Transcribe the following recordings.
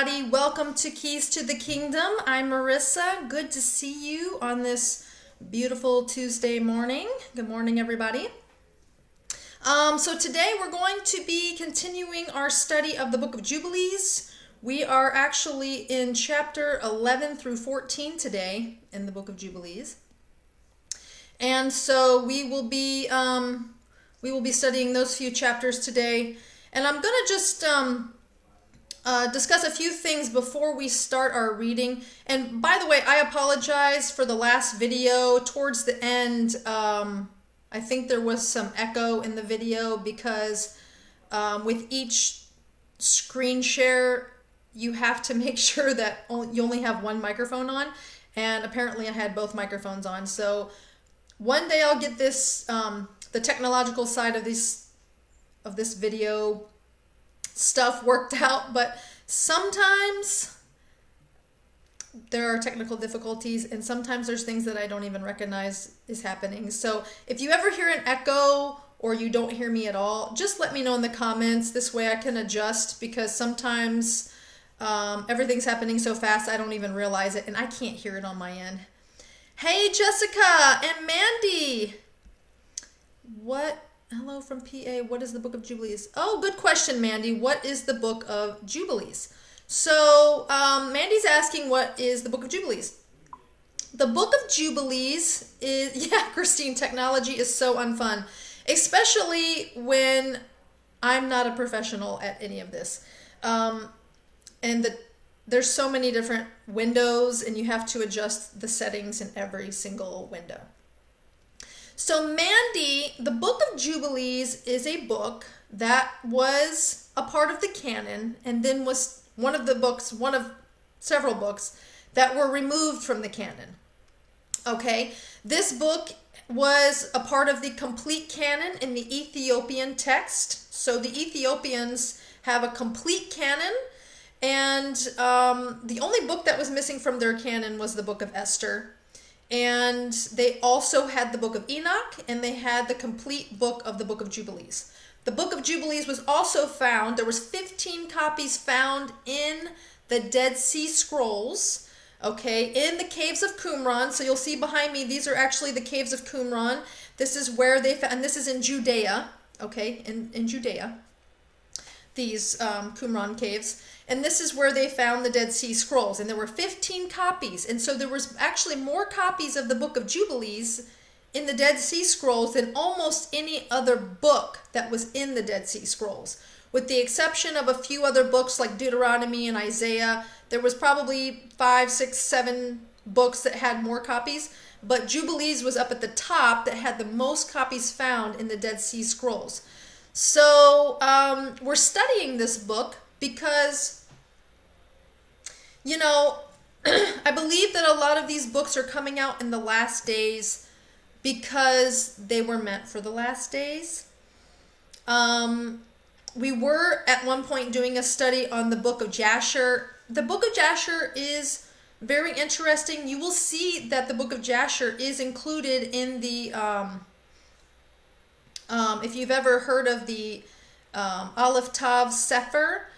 everybody. Welcome to Keys to the Kingdom. I'm Marissa. Good to see you on this beautiful Tuesday morning. Good morning, everybody. So today we're going to be continuing our study of the Book of Jubilees. We are actually in chapter 11 through 14 today in the Book of Jubilees. And so we will be studying those few chapters today. And I'm going to just discuss a few things before we start our reading. And by the way, I apologize for the last video. Towards the end, I think there was some echo in the video because with each screen share, you have to make sure that you only have one microphone on. And apparently I had both microphones on. So one day I'll get this, the technological side of this video stuff worked out, but sometimes there are technical difficulties and sometimes there's things that I don't even recognize is happening. So if you ever hear an echo or you don't hear me at all, just let me know in the comments. This way I can adjust, because sometimes everything's happening so fast I don't even realize it and I can't hear it on my end. Hey Jessica and Mandy, hello from PA. What is the Book of Jubilees? Oh, good question, Mandy. What is the Book of Jubilees? So, Mandy's asking, what is the Book of Jubilees? The Book of Jubilees is, yeah, Christine, technology is so unfun, especially when I'm not a professional at any of this. There's so many different windows and you have to adjust the settings in every single window. So Mandy, the Book of Jubilees is a book that was a part of the canon and then was one of several books that were removed from the canon. Okay, this book was a part of the complete canon in the Ethiopian text. So the Ethiopians have a complete canon, and the only book that was missing from their canon was the Book of Esther. And they also had the Book of Enoch, and they had the complete book of the Book of Jubilees. The Book of Jubilees was also found, there was 15 copies found in the Dead Sea Scrolls, okay, in the caves of Qumran. So you'll see behind me, these are actually the caves of Qumran. This is where they found, and this is in Judea, okay, in Judea, these Qumran caves. And this is where they found the Dead Sea Scrolls. And there were 15 copies. And so there was actually more copies of the Book of Jubilees in the Dead Sea Scrolls than almost any other book that was in the Dead Sea Scrolls. With the exception of a few other books like Deuteronomy and Isaiah, there was probably 5, 6, 7 books that had more copies. But Jubilees was up at the top that had the most copies found in the Dead Sea Scrolls. So we're studying this book because, you know, I believe that a lot of these books are coming out in the last days because they were meant for the last days. We were at one point doing a study on the Book of Jasher. The Book of Jasher is very interesting. You will see that the Book of Jasher is included in the, if you've ever heard of the Aleph Tav Sefer,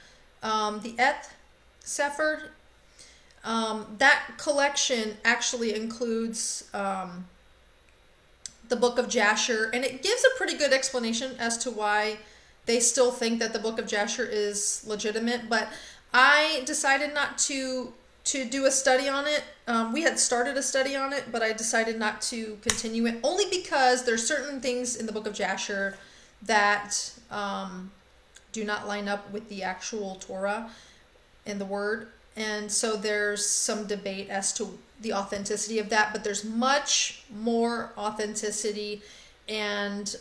the Eth Sefer, that collection actually includes the Book of Jasher, and it gives a pretty good explanation as to why they still think that the Book of Jasher is legitimate. But I decided not to do a study on it. We had started a study on it, but I decided not to continue it, only because there's certain things in the Book of Jasher that do not line up with the actual Torah and the Word. And so there's some debate as to the authenticity of that, but there's much more authenticity and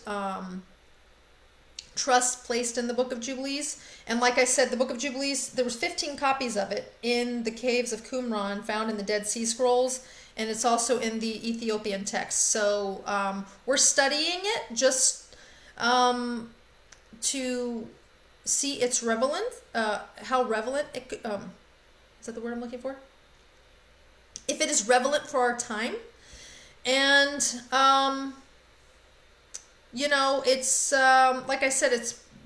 trust placed in the Book of Jubilees. And like I said, the Book of Jubilees, there was 15 copies of it in the caves of Qumran found in the Dead Sea Scrolls, and it's also in the Ethiopian text. So we're studying it just to see its relevance, how relevant it could, is that the word I'm looking for? If it is relevant for our time. And you know, it's like I said,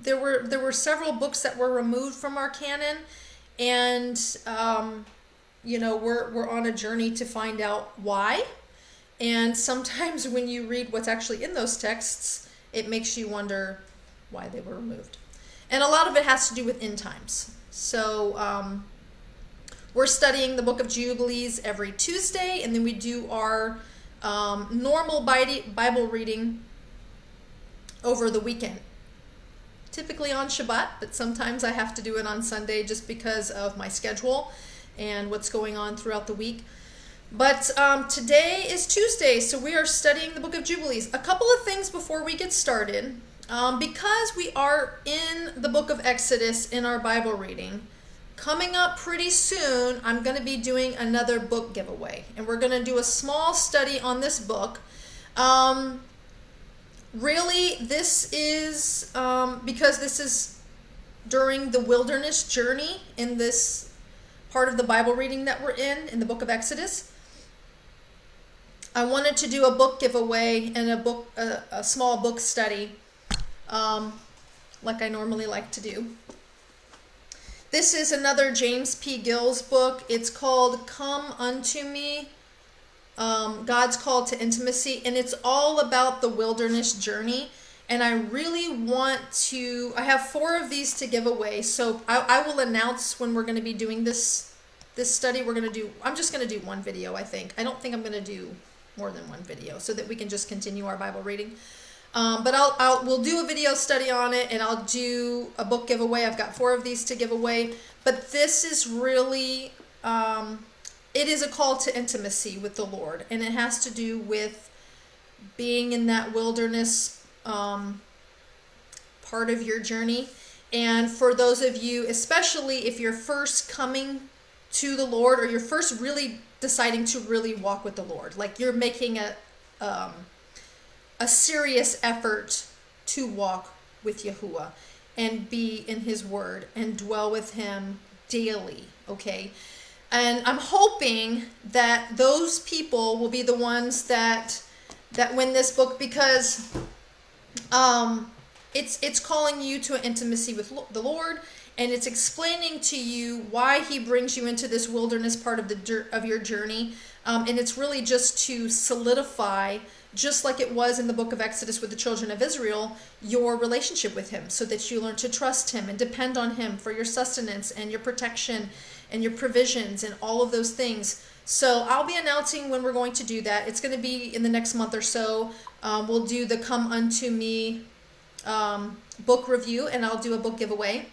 there were several books that were removed from our canon, and we're on a journey to find out why. And sometimes when you read what's actually in those texts, it makes you wonder why they were removed. And a lot of it has to do with end times. So we're studying the Book of Jubilees every Tuesday, and then we do our normal Bible reading over the weekend. Typically on Shabbat, but sometimes I have to do it on Sunday just because of my schedule and what's going on throughout the week. But today is Tuesday, so we are studying the Book of Jubilees. A couple of things before we get started. Because we are in the book of Exodus in our Bible reading, coming up pretty soon, I'm going to be doing another book giveaway. And we're going to do a small study on this book. Really, this is because this is during the wilderness journey in this part of the Bible reading that we're in the book of Exodus. I wanted to do a book giveaway and a small book study like I normally like to do. This is another James P. Gill's book. It's called Come Unto Me, God's Call to Intimacy, and it's all about the wilderness journey. And I really want to, I have 4 of these to give away, so I will announce when we're going to be doing this study. I'm just going to do one video, I think. I don't think I'm going to do more than one video so that we can just continue our Bible reading. But we'll do a video study on it, and I'll do a book giveaway. I've got 4 of these to give away, but this is really, it is a call to intimacy with the Lord, and it has to do with being in that wilderness part of your journey. And for those of you, especially if you're first coming to the Lord, or you're first really deciding to really walk with the Lord, like you're making a serious effort to walk with Yahuwah and be in his word and dwell with him daily, okay? And I'm hoping that those people will be the ones that win this book, because it's calling you to an intimacy with the Lord, and it's explaining to you why he brings you into this wilderness part of your journey. And it's really just to solidify, just like it was in the book of Exodus with the children of Israel, your relationship with him, so that you learn to trust him and depend on him for your sustenance and your protection and your provisions and all of those things. So I'll be announcing when we're going to do that. It's going to be in the next month or so. We'll do the Come Unto Me book review, and I'll do a book giveaway.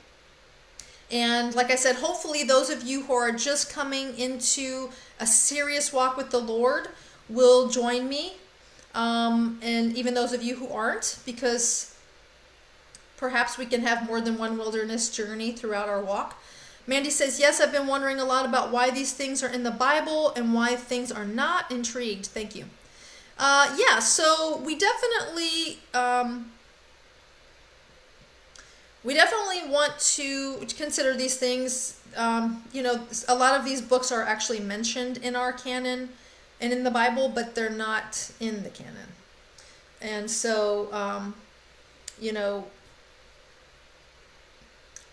And like I said, hopefully those of you who are just coming into a serious walk with the Lord will join me. And even those of you who aren't, because perhaps we can have more than one wilderness journey throughout our walk. Mandy says, yes, I've been wondering a lot about why these things are in the Bible and why things are not. Intrigued. Thank you. Yeah, so we definitely want to consider these things. A lot of these books are actually mentioned in our canon and in the Bible, but they're not in the canon. And so,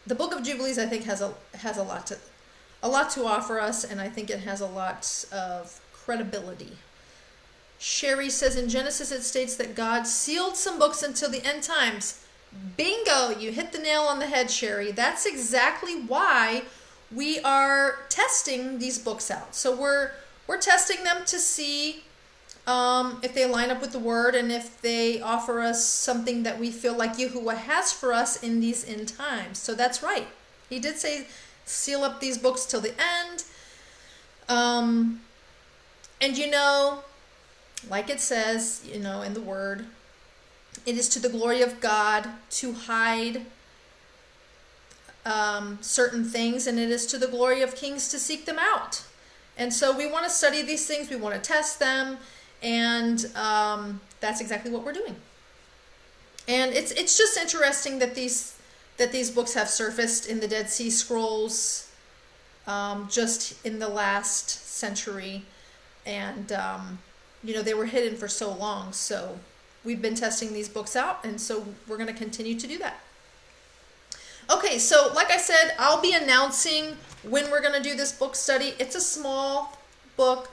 the Book of Jubilees, I think, has a lot to offer us, and I think it has a lot of credibility. Sherry says, in Genesis it states that God sealed some books until the end times. Bingo! You hit the nail on the head, Sherry. That's exactly why we are testing these books out. So we're testing them to see if they line up with the Word, and if they offer us something that we feel like Yahuwah has for us in these end times. So that's right. He did say, seal up these books till the end. And like it says, in the Word, it is to the glory of God to hide certain things, and it is to the glory of kings to seek them out. And so we want to study these things, we want to test them, and that's exactly what we're doing. And it's just interesting that these books have surfaced in the Dead Sea Scrolls just in the last century, and they were hidden for so long. So we've been testing these books out, and so we're going to continue to do that. Okay, so like I said, I'll be announcing when we're going to do this book study. It's a small book.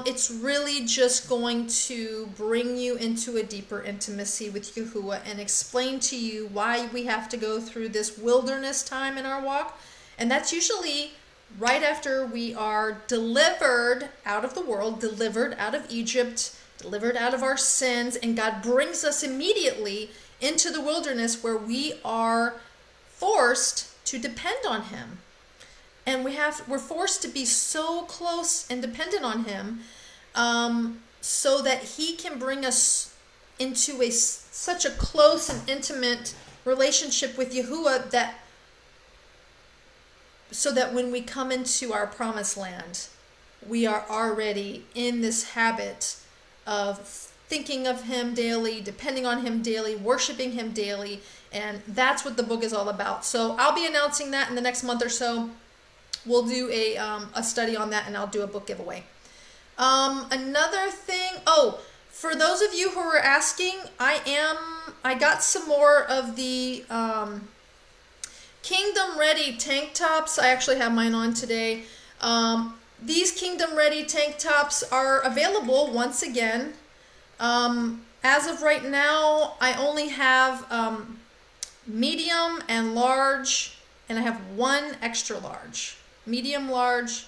It's really just going to bring you into a deeper intimacy with Yahuwah and explain to you why we have to go through this wilderness time in our walk. And that's usually right after we are delivered out of the world, delivered out of Egypt, delivered out of our sins, and God brings us immediately into the wilderness where we are forced to depend on him. And we're forced to be so close and dependent on him, so that he can bring us into such a close and intimate relationship with Yahuwah, that so that when we come into our promised land, we are already in this habit of thinking of him daily, depending on him daily, worshiping him daily. And that's what the book is all about. So I'll be announcing that in the next month or so. We'll do a study on that, and I'll do a book giveaway. Another thing, for those of you who are asking, I got some more of the Kingdom Ready tank tops. I actually have mine on today. These Kingdom Ready tank tops are available once again. As of right now, I only have medium and large, and I have one extra large. Medium, large,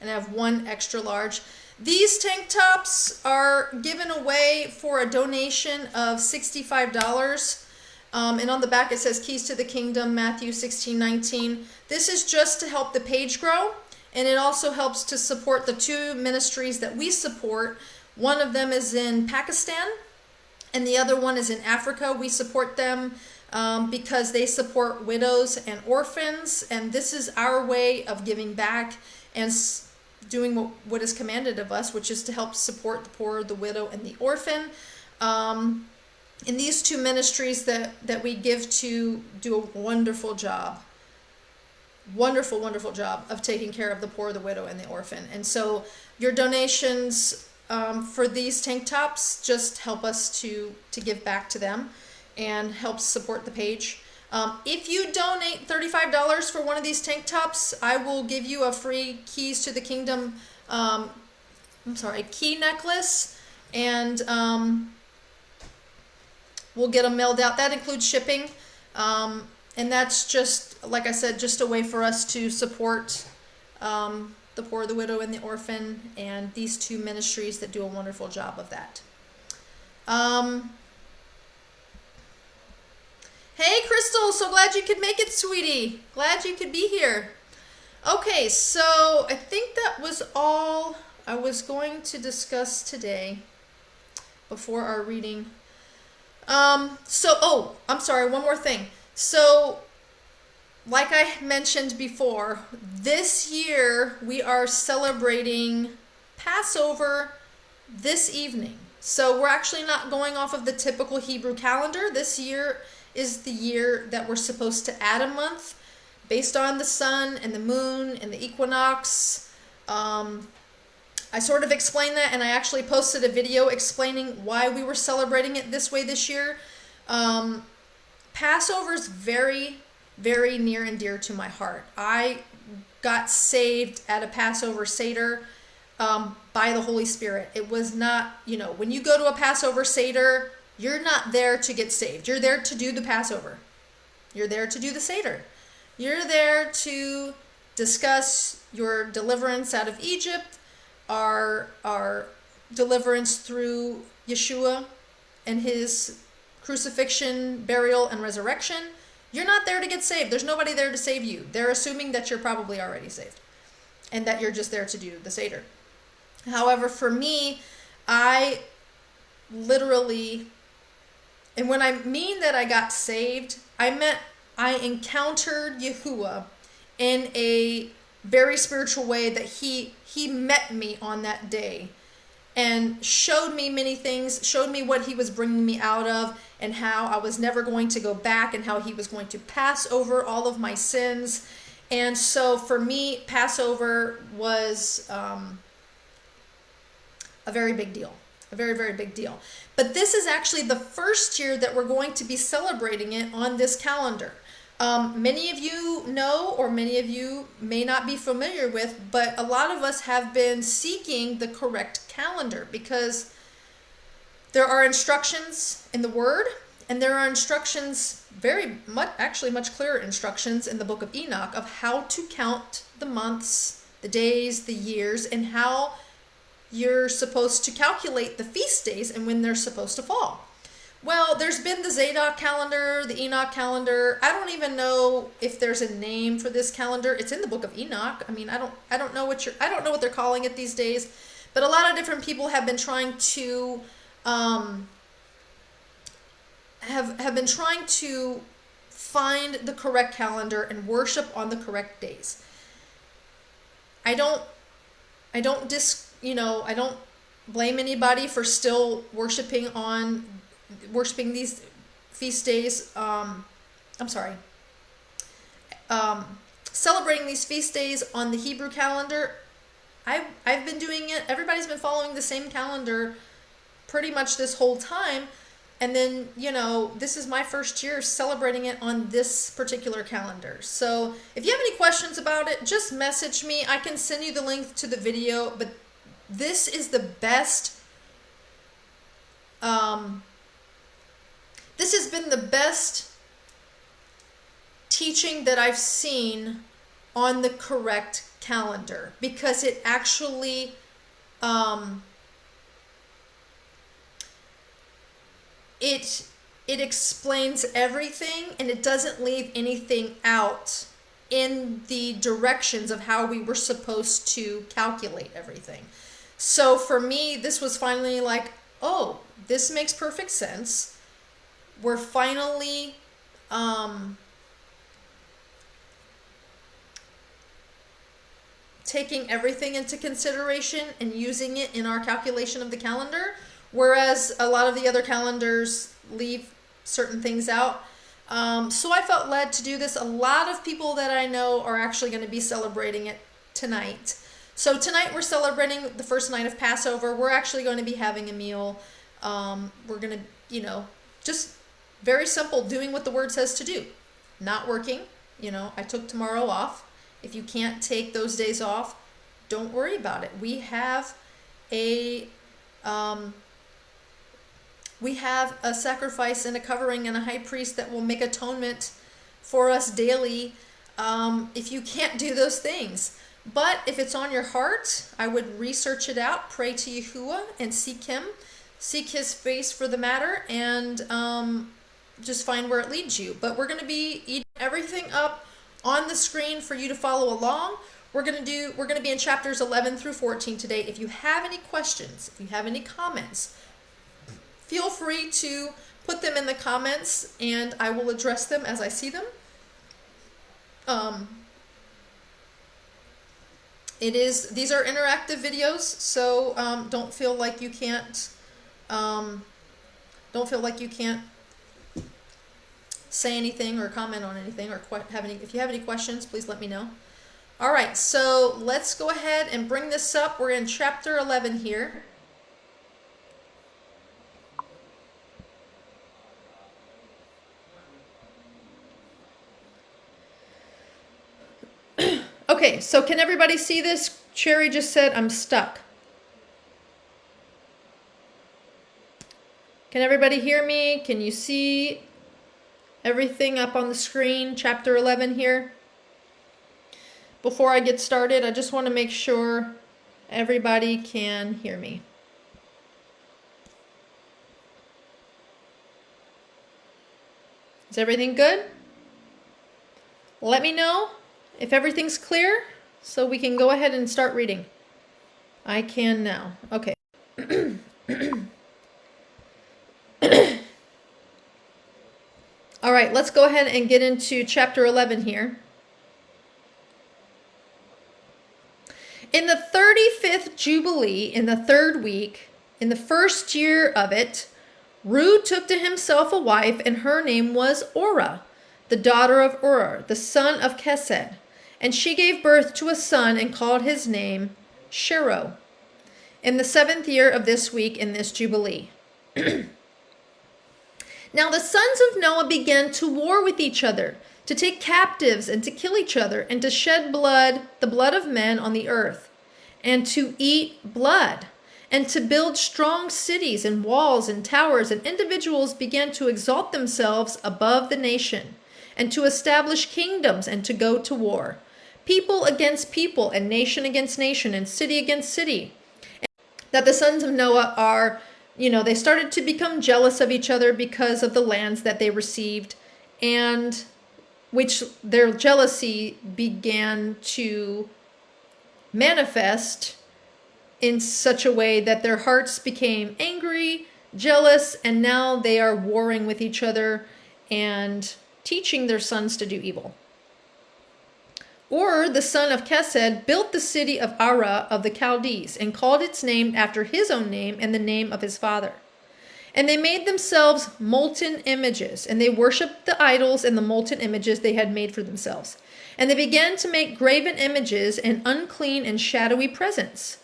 and I have one extra large. These tank tops are given away for a donation of $65. And on the back it says Keys to the Kingdom, Matthew 16:19. This is just to help the page grow, and it also helps to support the two ministries that we support. One of them is in Pakistan, and the other one is in Africa. We support them because they support widows and orphans, and this is our way of giving back and doing what is commanded of us, which is to help support the poor, the widow, and the orphan. And these two ministries that we give to do a wonderful job. Wonderful job of taking care of the poor, the widow, and the orphan. And so your donations for these tank tops just help us to give back to them and helps support the page. If you donate $35 for one of these tank tops, I will give you a free Keys to the Kingdom, key necklace, and we'll get them mailed out. That includes shipping, and that's just, like I said, just a way for us to support the poor, the widow, and the orphan, and these two ministries that do a wonderful job of that. Hey, Crystal, so glad you could make it, sweetie. Glad you could be here. Okay, so I think that was all I was going to discuss today before our reading. I'm sorry, one more thing. So, like I mentioned before, this year we are celebrating Passover this evening. So we're actually not going off of the typical Hebrew calendar. This year is the year that we're supposed to add a month based on the sun and the moon and the equinox. I sort of explained that, and I actually posted a video explaining why we were celebrating it this way this year. Passover is very, very near and dear to my heart. I got saved at a Passover Seder by the Holy Spirit. It was not, when you go to a Passover Seder, you're not there to get saved. You're there to do the Passover. You're there to do the Seder. You're there to discuss your deliverance out of Egypt, our deliverance through Yeshua and his crucifixion, burial, and resurrection. You're not there to get saved. There's nobody there to save you. They're assuming that you're probably already saved and that you're just there to do the Seder. However, for me, I literally, and when I mean that I got saved, I meant I encountered Yahuwah in a very spiritual way, that he met me on that day and showed me many things, showed me what he was bringing me out of, and how I was never going to go back, and how he was going to pass over all of my sins. And so for me, Passover was a very big deal. A very, very big deal. But this is actually the first year that we're going to be celebrating it on this calendar. Many of you know, or many of you may not be familiar with, but a lot of us have been seeking the correct calendar because there are instructions in the Word, and there are instructions, very much, actually much clearer instructions in the Book of Enoch of how to count the months, the days, the years, and how you're supposed to calculate the feast days and when they're supposed to fall. Well, there's been the Zadok calendar, the Enoch calendar. I don't even know if there's a name for this calendar. It's in the Book of Enoch. I mean, I don't know what they're calling it these days, but a lot of different people have been trying to have been trying to find the correct calendar and worship on the correct days. I don't blame anybody for still worshiping these feast days. Celebrating these feast days on the Hebrew calendar. I've been doing it. Everybody's been following the same calendar pretty much this whole time. And then, this is my first year celebrating it on this particular calendar. So if you have any questions about it, just message me. I can send you the link to the video, but this is the best. This has been the best teaching that I've seen on the correct calendar, because it actually it explains everything, and it doesn't leave anything out in the directions of how we were supposed to calculate everything. So for me, this was finally like, oh, this makes perfect sense. We're finally taking everything into consideration and using it in our calculation of the calendar, whereas a lot of the other calendars leave certain things out. So I felt led to do this. A lot of people that I know are actually going to be celebrating it tonight. So tonight we're celebrating the first night of Passover. We're actually going to be having a meal. We're going to, just very simple, doing what the Word says to do. Not working. I took tomorrow off. If you can't take those days off, don't worry about it. We have a sacrifice and a covering and a high priest that will make atonement for us daily if you can't do those things. But if it's on your heart, I would research it out, pray to Yahuwah and seek him, seek his face for the matter, and just find where it leads you. But we're going to be eating everything up on the screen for you to follow along. We're going to be in chapters 11 through 14 today. If you have any questions, if you have any comments, feel free to put them in the comments and I will address them as I see them. These are interactive videos, so don't feel like you can't say anything or comment on anything, or if you have any questions, please let me know. All right, so let's go ahead and bring this up. We're in chapter 11 here. Okay, so can everybody see this? Cherry just said, I'm stuck. Can everybody hear me? Can you see everything up on the screen? Chapter 11 here. Before I get started, I just want to make sure everybody can hear me. Is everything good? Let me know if everything's clear so we can go ahead and start reading. I can now. Okay. All right, let's go ahead and get into chapter 11 here. In the 35th Jubilee, in the 3rd week, in the 1st year of it, Ru took to himself a wife, and her name was Orah, the daughter of Ur, the son of Kesed. And she gave birth to a son and called his name Shero, in the 7th year of this week in this Jubilee. Now the sons of Noah began to war with each other. to take captives and to kill each other, and to shed blood, the blood of men on the earth, and to eat blood, and to build strong cities and walls and towers, and individuals began to exalt themselves above the nation, and to establish kingdoms and to go to war, people against people, and nation against nation, and city against city. That the sons of Noah are, they started to become jealous of each other because of the lands that they received, and which their jealousy began to manifest in such a way that their hearts became angry, jealous, and now they are warring with each other and teaching their sons to do evil. Or the son of Kesed built the city of Ara of the Chaldees and called its name after his own name and the name of his father. And they made themselves molten images, and they worshipped the idols and the molten images they had made for themselves. And they began to make graven images and unclean and shadowy presents.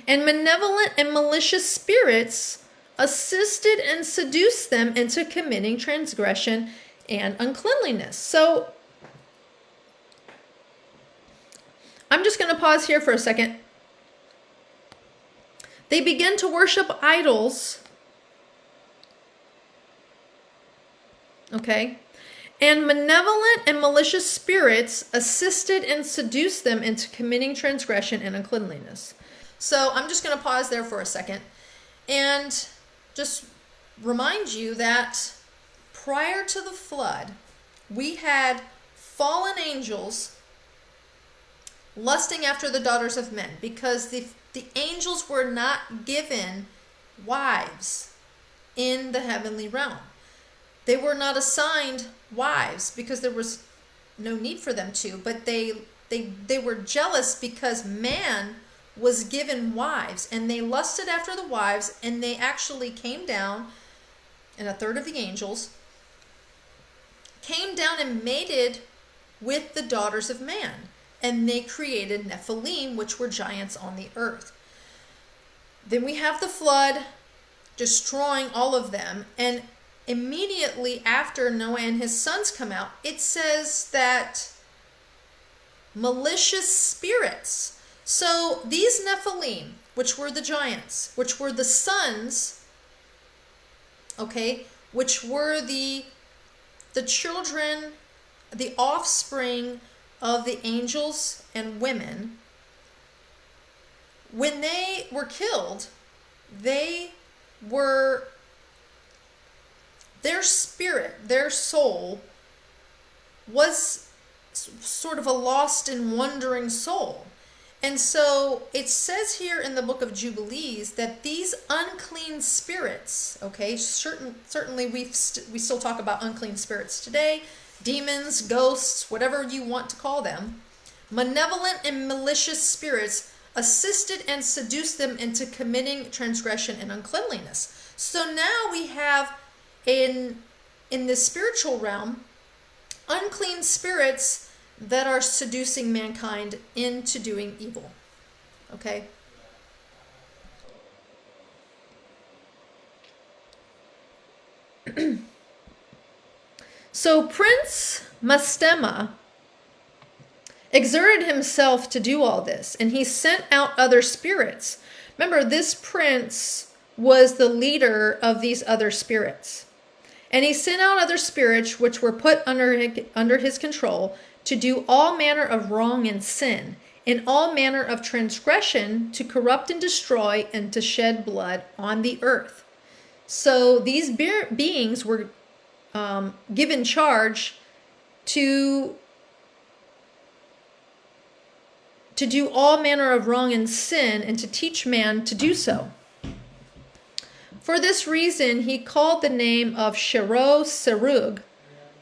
And malevolent and malicious spirits assisted and seduced them into committing transgression and uncleanliness. So I'm just going to pause here for a second. They began to worship idols. Okay. And malevolent and malicious spirits assisted and seduced them into committing transgression and uncleanliness. So I'm just going to pause there for a second and just remind you that prior to the flood, we had fallen angels lusting after the daughters of men, because the angels were not given wives in the heavenly realm. They were not assigned wives because there was no need for them to, but they were jealous because man was given wives, and they lusted after the wives, and they actually came down, and a third of the angels came down and mated with the daughters of man, and they created Nephilim, which were giants on the earth. Then we have the flood destroying all of them, and immediately after Noah and his sons come out, it says that malicious spirits. So these Nephilim, which were the giants, which were the sons, okay, which were the children, the offspring of the angels and women, when they were killed, their spirit, their soul, was sort of a lost and wandering soul. And so it says here in the Book of Jubilees that these unclean spirits, okay, certainly we still talk about unclean spirits today, demons, ghosts, whatever you want to call them, malevolent and malicious spirits assisted and seduced them into committing transgression and uncleanliness. So now we have in the spiritual realm unclean spirits that are seducing mankind into doing evil. Okay? So Prince Mastema exerted himself to do all this, and he sent out other spirits. Remember, this prince was the leader of these other spirits. And he sent out other spirits which were put under his control to do all manner of wrong and sin, in all manner of transgression, to corrupt and destroy, and to shed blood on the earth. So these beings were given charge to do all manner of wrong and sin, and to teach man to do so. For this reason, he called the name of Shero Serug,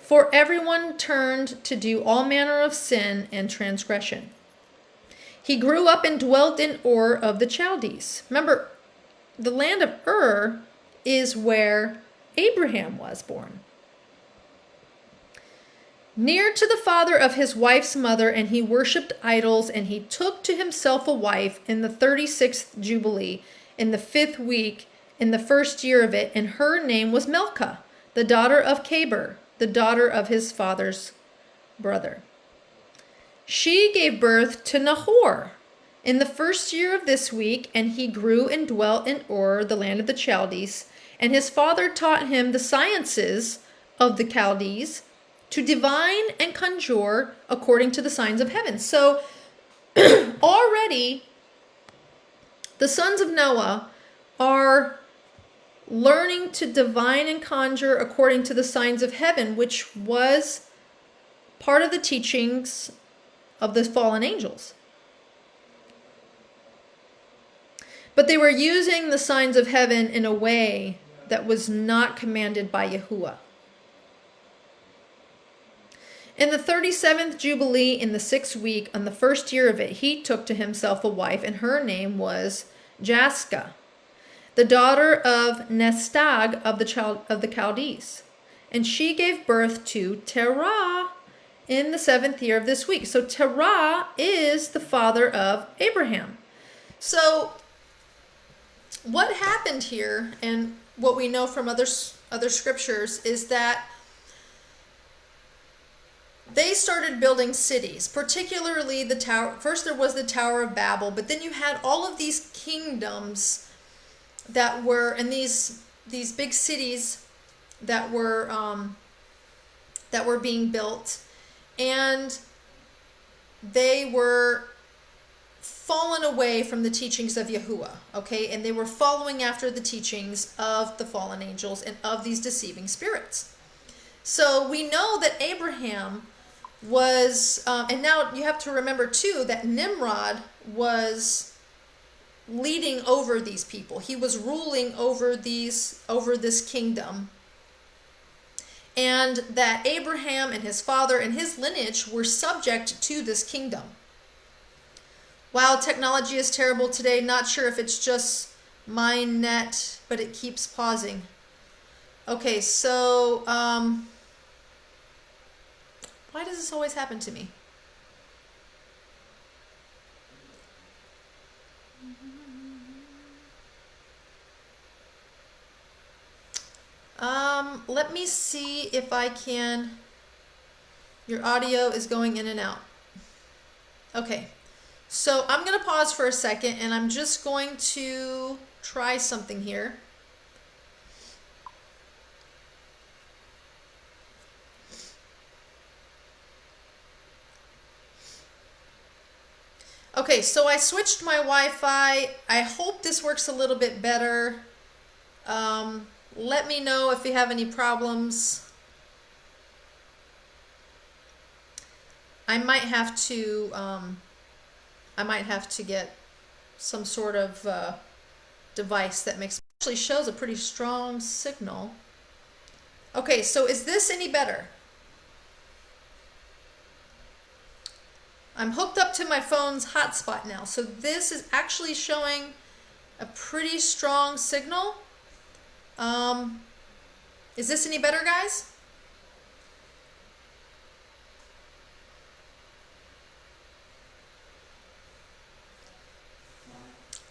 for everyone turned to do all manner of sin and transgression. He grew up and dwelt in Ur of the Chaldees. Remember, the land of Ur is where Abraham was born. Near to the father of his wife's mother, and he worshipped idols, and he took to himself a wife in the 36th Jubilee, in the 5th week, in the 1st year of it, and her name was Milcah, the daughter of Cabir, the daughter of his father's brother. She gave birth to Nahor in the first year of this week, and he grew and dwelt in Ur, the land of the Chaldees. And his father taught him the sciences of the Chaldees, to divine and conjure according to the signs of heaven. So already the sons of Noah are learning to divine and conjure according to the signs of heaven, which was part of the teachings of the fallen angels. But they were using the signs of heaven in a way that was not commanded by Yahuwah. In the 37th Jubilee, in the 6th week, on the first year of it, he took to himself a wife, and her name was Jaska, the daughter of Nestag of the Chaldees. And she gave birth to Terah in the 7th year of this week. So Terah is the father of Abraham. So what happened here, and what we know from other scriptures, is that they started building cities, particularly the tower. First there was the Tower of Babel, but then you had all of these kingdoms that were, and these big cities that were being built, and they were fallen away from the teachings of Yahuwah, okay? And they were following after the teachings of the fallen angels and of these deceiving spirits. So we know that Abraham was, and now you have to remember too that Nimrod was leading over these people. He was ruling over this kingdom. And that Abraham and his father and his lineage were subject to this kingdom. Wow, technology is terrible today. Not sure if it's just my net, but it keeps pausing. Okay, so why does this always happen to me? Let me see if I can. Your audio is going in and out. Okay, so I'm going to pause for a second, and I'm just going to try something here. Okay, so I switched my Wi-Fi. I hope this works a little bit better. Let me know if you have any problems. I might have to get some sort of device that actually shows a pretty strong signal. Okay, so is this any better? I'm hooked up to my phone's hotspot now, so this is actually showing a pretty strong signal. Is this any better, guys?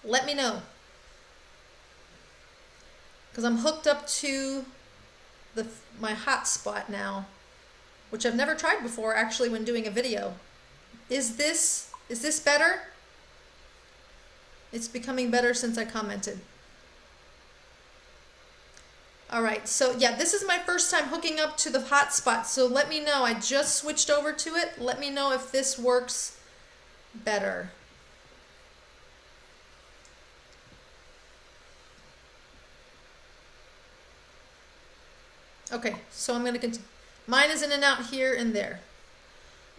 Let me know, because I'm hooked up to my hotspot now, which I've never tried before actually when doing a video. Is this better? It's becoming better since I commented. All right, so yeah, this is my first time hooking up to the hotspot, so let me know. I just switched over to it. Let me know if this works better. Okay, so I'm going to continue. Mine is in and out here and there.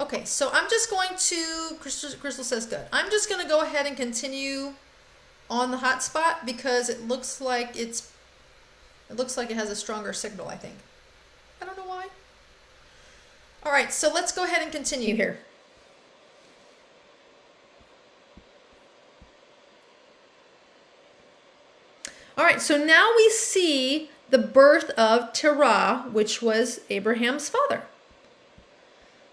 Okay, so I'm just going to, Crystal says good. I'm just going to go ahead and continue on the hotspot because it looks like it has a stronger signal, I think. I don't know why. All right, so let's go ahead and continue here. All right, so now we see the birth of Terah, which was Abraham's father.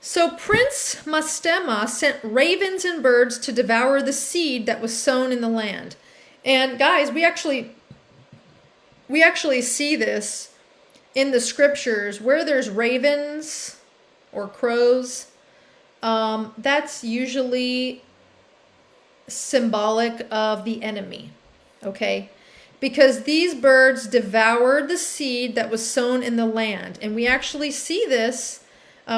So Prince Mastema sent ravens and birds to devour the seed that was sown in the land. And guys, we actually see this in the scriptures, where there's ravens or crows, that's usually symbolic of the enemy, okay? Because these birds devoured the seed that was sown in the land. And we actually see this,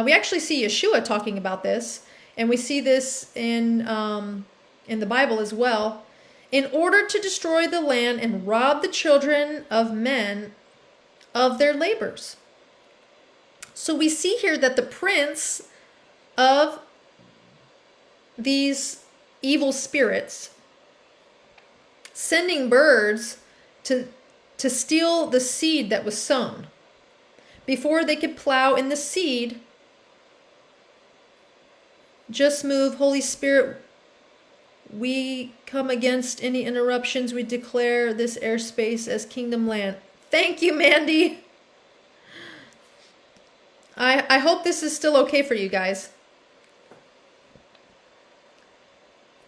we actually see Yeshua talking about this, and we see this in the Bible as well. In order to destroy the land and rob the children of men of their labors. So we see here that the prince of these evil spirits sending birds to steal the seed that was sown. Before they could plow in the seed, just move, Holy Spirit, we come against any interruptions. We declare this airspace as kingdom land. Thank you, Mandy. I hope this is still okay for you guys.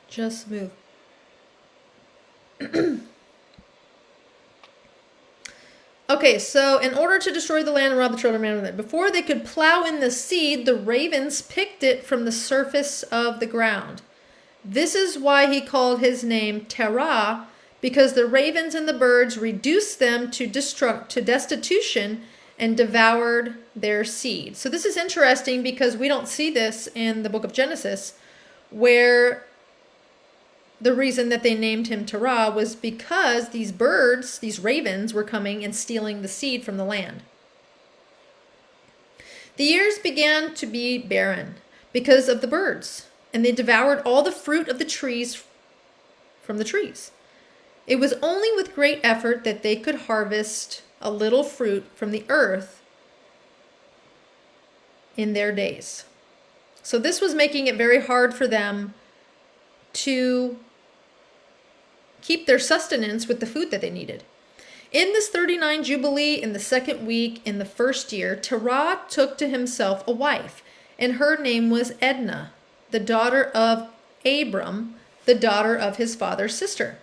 Just move. Okay, so in order to destroy the land and rob the children of man, before they could plow in the seed, the ravens picked it from the surface of the ground. This is why he called his name Terah, because the ravens and the birds reduced them to destitution and devoured their seed. So this is interesting because we don't see this in the book of Genesis, where the reason that they named him Terah was because these birds, these ravens, were coming and stealing the seed from the land. The years began to be barren because of the birds, and they devoured all the fruit of the trees from the trees. It was only with great effort that they could harvest a little fruit from the earth in their days. So this was making it very hard for them to keep their sustenance with the food that they needed. In this 39 Jubilee, in the second week, in the first year, Terah took to himself a wife, and her name was Edna, the daughter of Abram, the daughter of his father's sister.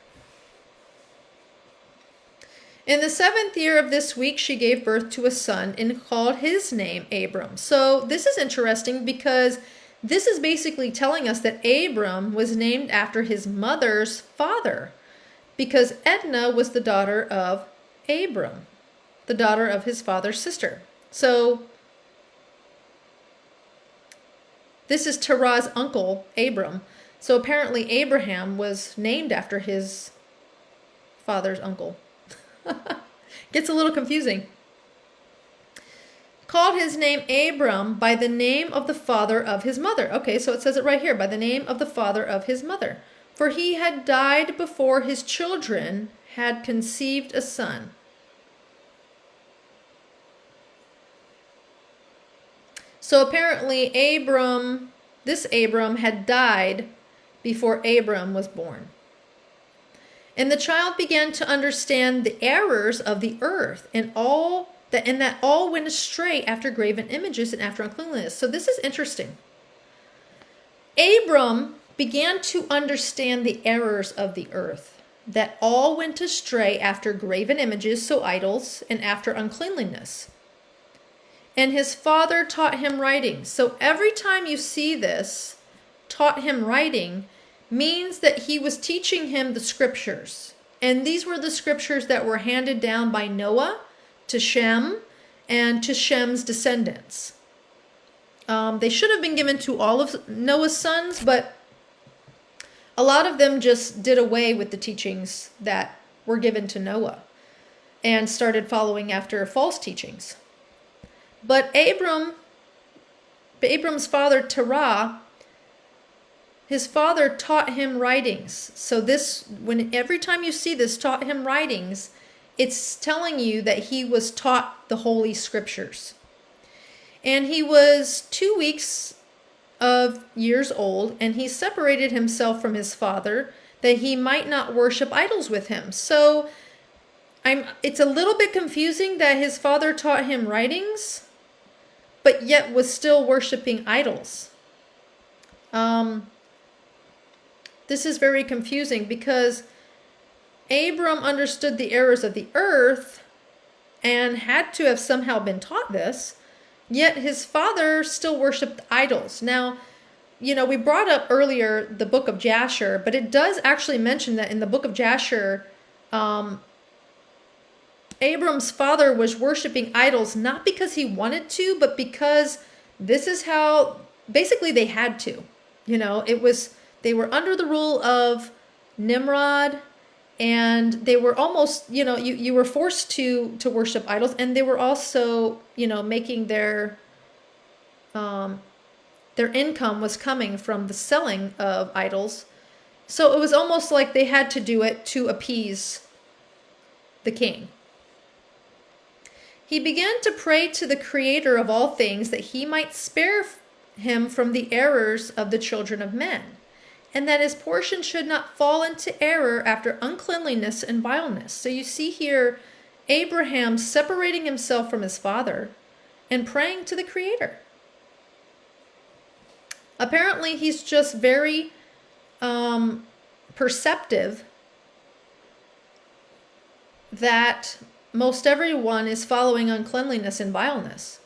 In the 7th year of this week, she gave birth to a son and called his name Abram. So this is interesting because this is basically telling us that Abram was named after his mother's father, because Edna was the daughter of Abram, the daughter of his father's sister. So this is Terah's uncle, Abram. So apparently Abraham was named after his father's uncle. Gets a little confusing. Called his name Abram by the name of the father of his mother. Okay, so it says it right here, by the name of the father of his mother. For he had died before his children had conceived a son. So apparently this Abram had died before Abram was born. And the child began to understand the errors of the earth and that all went astray after graven images and after uncleanliness. So this is interesting. Abram began to understand the errors of the earth, that all went astray after graven images, so idols, and after uncleanliness. And his father taught him writing. So every time you see this, taught him writing, means that he was teaching him the scriptures. And these were the scriptures that were handed down by Noah to Shem and to Shem's descendants. They should have been given to all of Noah's sons, but a lot of them just did away with the teachings that were given to Noah and started following after false teachings. But Abram's father, Terah, his father taught him writings. So every time you see this, taught him writings, it's telling you that he was taught the Holy Scriptures. And he was 2 weeks of years old, and he separated himself from his father that he might not worship idols with him. So it's a little bit confusing that his father taught him writings, but yet was still worshiping idols. This is very confusing because Abram understood the errors of the earth and had to have somehow been taught this, yet his father still worshipped idols. Now, we brought up earlier the book of Jasher, but it does actually mention that in the book of Jasher, Abram's father was worshiping idols, not because he wanted to, but because this is how basically they had to. They were under the rule of Nimrod, and they were almost, you were forced to worship idols, and they were also, making their income was coming from the selling of idols. So it was almost like they had to do it to appease the king. He began to pray to the Creator of all things that he might spare him from the errors of the children of men, and that his portion should not fall into error after uncleanliness and vileness. So you see here Abraham separating himself from his father and praying to the Creator. Apparently he's just very perceptive that most everyone is following uncleanliness and vileness.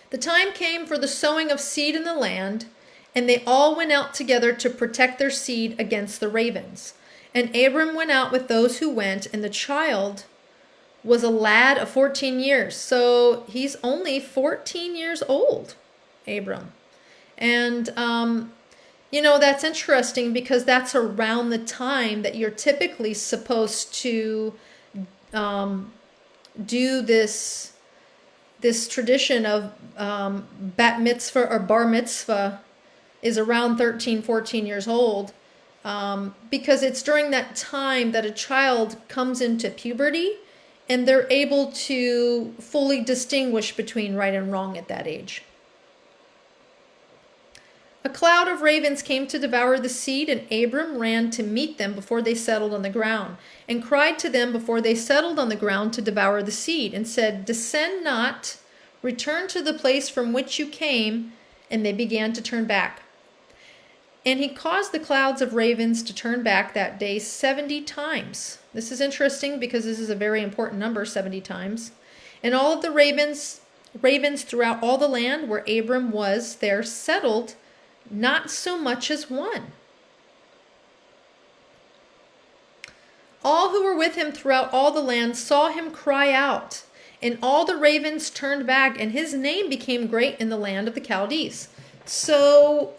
The time came for the sowing of seed in the land, and they all went out together to protect their seed against the ravens. And Abram went out with those who went, and the child was a lad of 14 years. So he's only 14 years old, Abram. And, that's interesting because that's around the time that you're typically supposed to do this tradition of bat mitzvah or bar mitzvah is around 13, 14 years old, because it's during that time that a child comes into puberty and they're able to fully distinguish between right and wrong at that age. A cloud of ravens came to devour the seed, and Abram ran to meet them before they settled on the ground, and cried to them before they settled on the ground to devour the seed, and said, "Descend not, return to the place from which you came." And they began to turn back. And he caused the clouds of ravens to turn back that day 70 times. This is interesting because this is a very important number, 70 times. And all of the ravens throughout all the land where Abram was there settled, not so much as one. All who were with him throughout all the land saw him cry out, and all the ravens turned back, and his name became great in the land of the Chaldees. So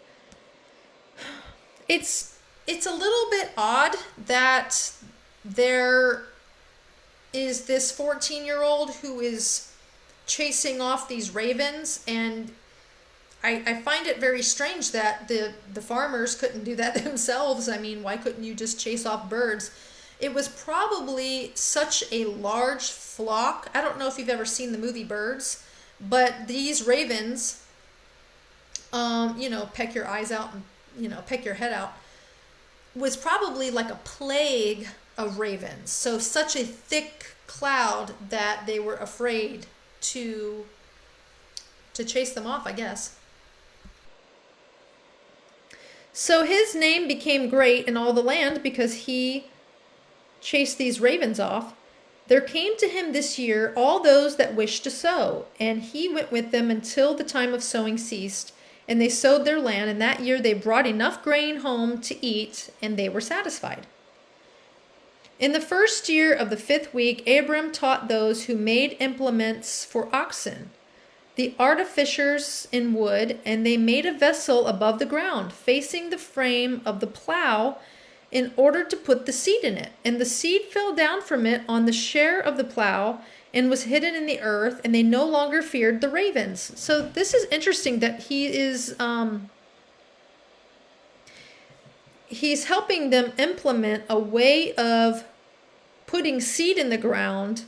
it's a little bit odd that there is this 14-year-old who is chasing off these ravens, and I find it very strange that the farmers couldn't do that themselves. I mean, why couldn't you just chase off birds? It was probably such a large flock. I don't know if you've ever seen the movie Birds, but these ravens, peck your eyes out and, peck your head out, was probably like a plague of ravens. So such a thick cloud that they were afraid to chase them off, I guess. So his name became great in all the land because he chased these ravens off. There came to him this year all those that wished to sow, and he went with them until the time of sowing ceased, and they sowed their land, and that year they brought enough grain home to eat, and they were satisfied. In the first year of the 5th week, Abram taught those who made implements for oxen, the artificers in wood, and they made a vessel above the ground, facing the frame of the plow, in order to put the seed in it. And the seed fell down from it on the share of the plow and was hidden in the earth, and they no longer feared the ravens. So this is interesting that he is he's helping them implement a way of putting seed in the ground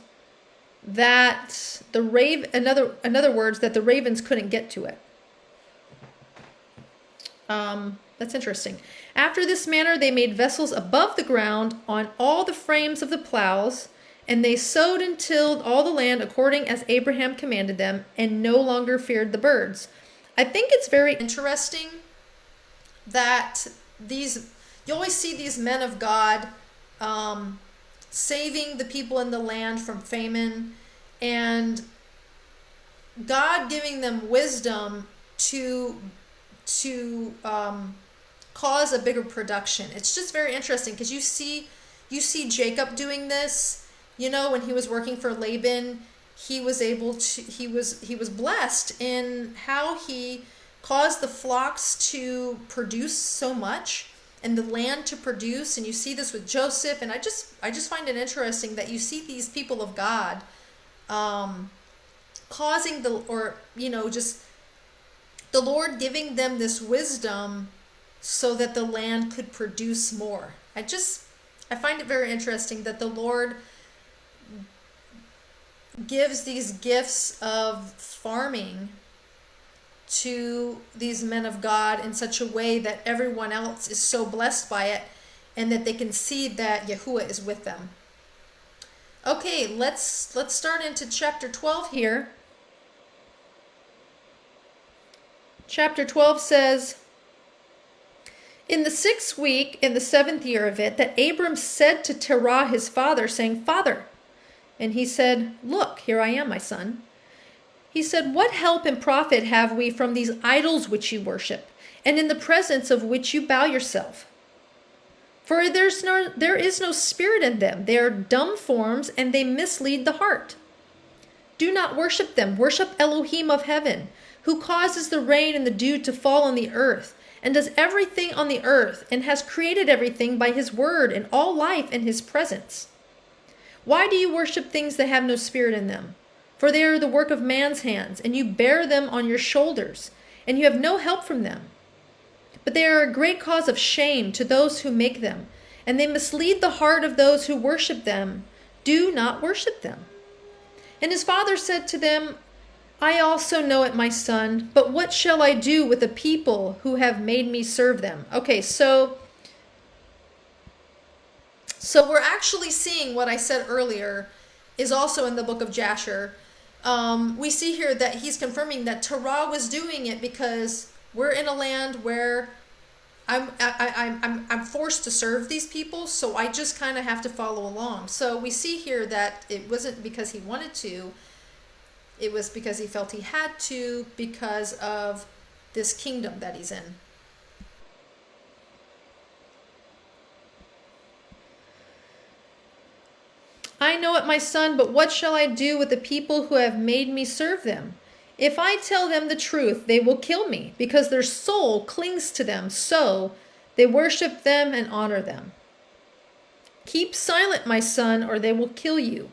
that in other words, that the ravens couldn't get to it. That's interesting. After this manner, they made vessels above the ground on all the frames of the plows, and they sowed and tilled all the land according as Abraham commanded them, and no longer feared the birds. I think it's very interesting that you always see these men of God saving the people in the land from famine, and God giving them wisdom to cause a bigger production. It's just very interesting because you see Jacob doing this. You know, when he was working for Laban, he was blessed in how he caused the flocks to produce so much and the land to produce. And you see this with Joseph, and I just find it interesting that you see these people of God causing just the Lord giving them this wisdom so that the land could produce more. I find it very interesting that the Lord gives these gifts of farming to these men of God in such a way that everyone else is so blessed by it, and that they can see that Yahuwah is with them. Okay, let's start into chapter 12 here. Chapter 12 says, "In the 6th week, in the 7th year of it, that Abram said to Terah his father, saying, Father. And he said, Look, here I am, my son. He said, What help and profit have we from these idols which you worship, and in the presence of which you bow yourself? For there is no spirit in them. They are dumb forms, and they mislead the heart. Do not worship them. Worship Elohim of heaven, who causes the rain and the dew to fall on the earth, and does everything on the earth, and has created everything by his word, and all life in his presence. Why do you worship things that have no spirit in them? For they are the work of man's hands, and you bear them on your shoulders, and you have no help from them. But they are a great cause of shame to those who make them, and they mislead the heart of those who worship them. Do not worship them." And his father said to them, I also know it, my son, but what shall I do with the people who have made me serve them? Okay, so we're actually seeing what I said earlier is also in the book of Jasher. We see here that he's confirming that Terah was doing it because we're in a land where I'm forced to serve these people, so I just kind of have to follow along. So we see here that it wasn't because he wanted to. It was because he felt he had to, because of this kingdom that he's in. I know it, my son, but what shall I do with the people who have made me serve them? If I tell them the truth, they will kill me, because their soul clings to them, so they worship them and honor them. Keep silent, my son, or they will kill you.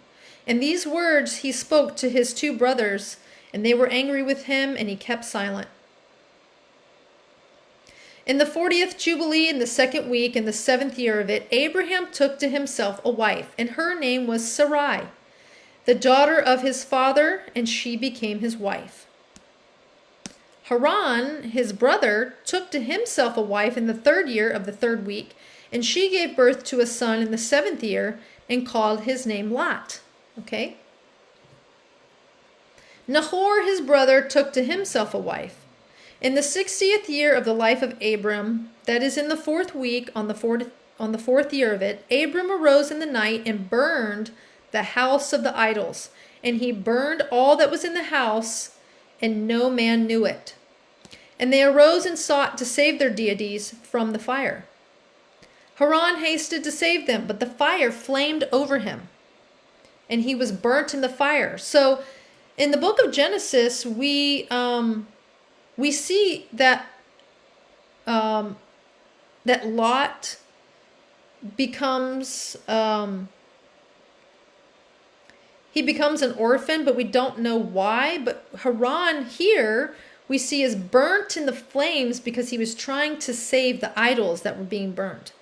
And these words he spoke to his 2 brothers, and they were angry with him, and he kept silent. In the 40th Jubilee, in the 2nd week, in the 7th year of it, Abraham took to himself a wife, and her name was Sarai, the daughter of his father, and she became his wife. Haran, his brother, took to himself a wife in the 3rd year of the 3rd week, and she gave birth to a son in the 7th year, and called his name Lot. Okay. Nahor, his brother, took to himself a wife. In the 60th year of the life of Abram, that is in the 4th week, on the 4th year of it, Abram arose in the night and burned the house of the idols. And he burned all that was in the house, and no man knew it. And they arose and sought to save their deities from the fire. Haran hasted to save them, but the fire flamed over him, and he was burnt in the fire. So in the book of Genesis, we see that that Lot becomes he becomes an orphan, but we don't know why. But Haran here we see is burnt in the flames because he was trying to save the idols that were being burnt.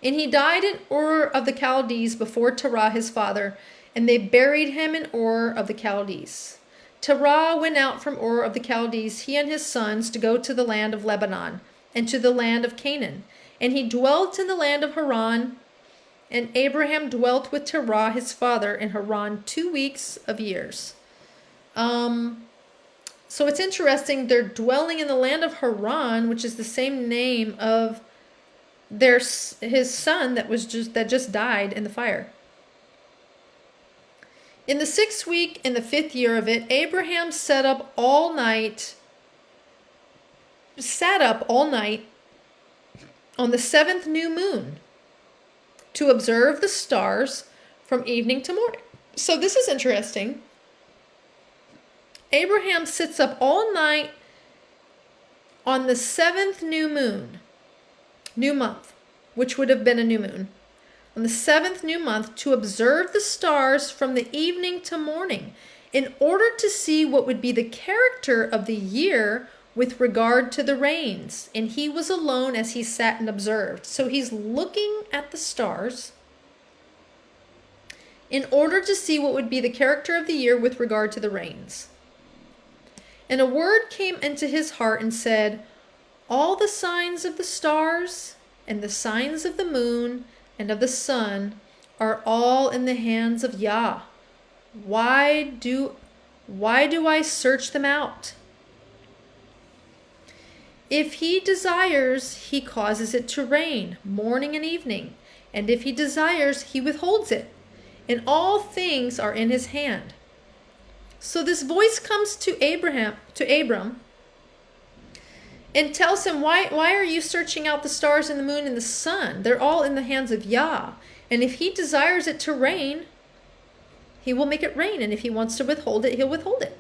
And he died in Ur of the Chaldees before Terah his father, and they buried him in Ur of the Chaldees. Terah went out from Ur of the Chaldees, he and his sons, to go to the land of Lebanon, and to the land of Canaan. And he dwelt in the land of Haran, and Abraham dwelt with Terah his father in Haran 2 weeks of years. So it's interesting, they're dwelling in the land of Haran, which is the same name of his son that just died in the fire. In the 6th week, in the 5th year of it, Abraham sat up all night on the 7th new moon to observe the stars from evening to morning. So this is interesting. Abraham sits up all night on the 7th new month, which would have been a new moon, on the 7th new month to observe the stars from the evening to morning in order to see what would be the character of the year with regard to the rains. And he was alone as he sat and observed. So he's looking at the stars in order to see what would be the character of the year with regard to the rains. And a word came into his heart and said, all the signs of the stars and the signs of the moon and of the sun are all in the hands of Yah. Why do I search them out? If he desires, he causes it to rain morning and evening, and if he desires, he withholds it, and all things are in his hand. So this voice comes to Abram, and tells him, why are you searching out the stars and the moon and the sun? They're all in the hands of Yah. And if he desires it to rain, he will make it rain. And if he wants to withhold it, he'll withhold it.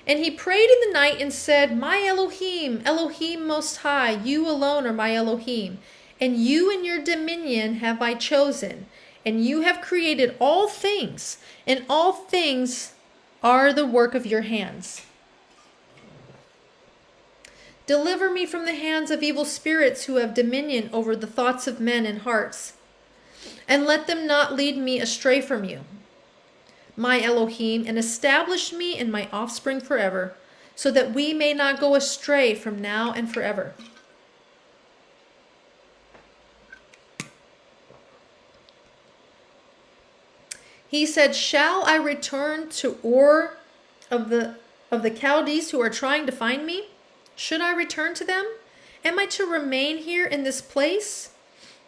And he prayed in the night and said, my Elohim, Elohim Most High, you alone are my Elohim. And you and your dominion have I chosen. And you have created all things. And all things are the work of your hands. Deliver me from the hands of evil spirits who have dominion over the thoughts of men and hearts, and let them not lead me astray from you, my Elohim, and establish me and my offspring forever, so that we may not go astray from now and forever. He said, shall I return to Ur of the Chaldees who are trying to find me? Should I return to them? Am I to remain here in this place?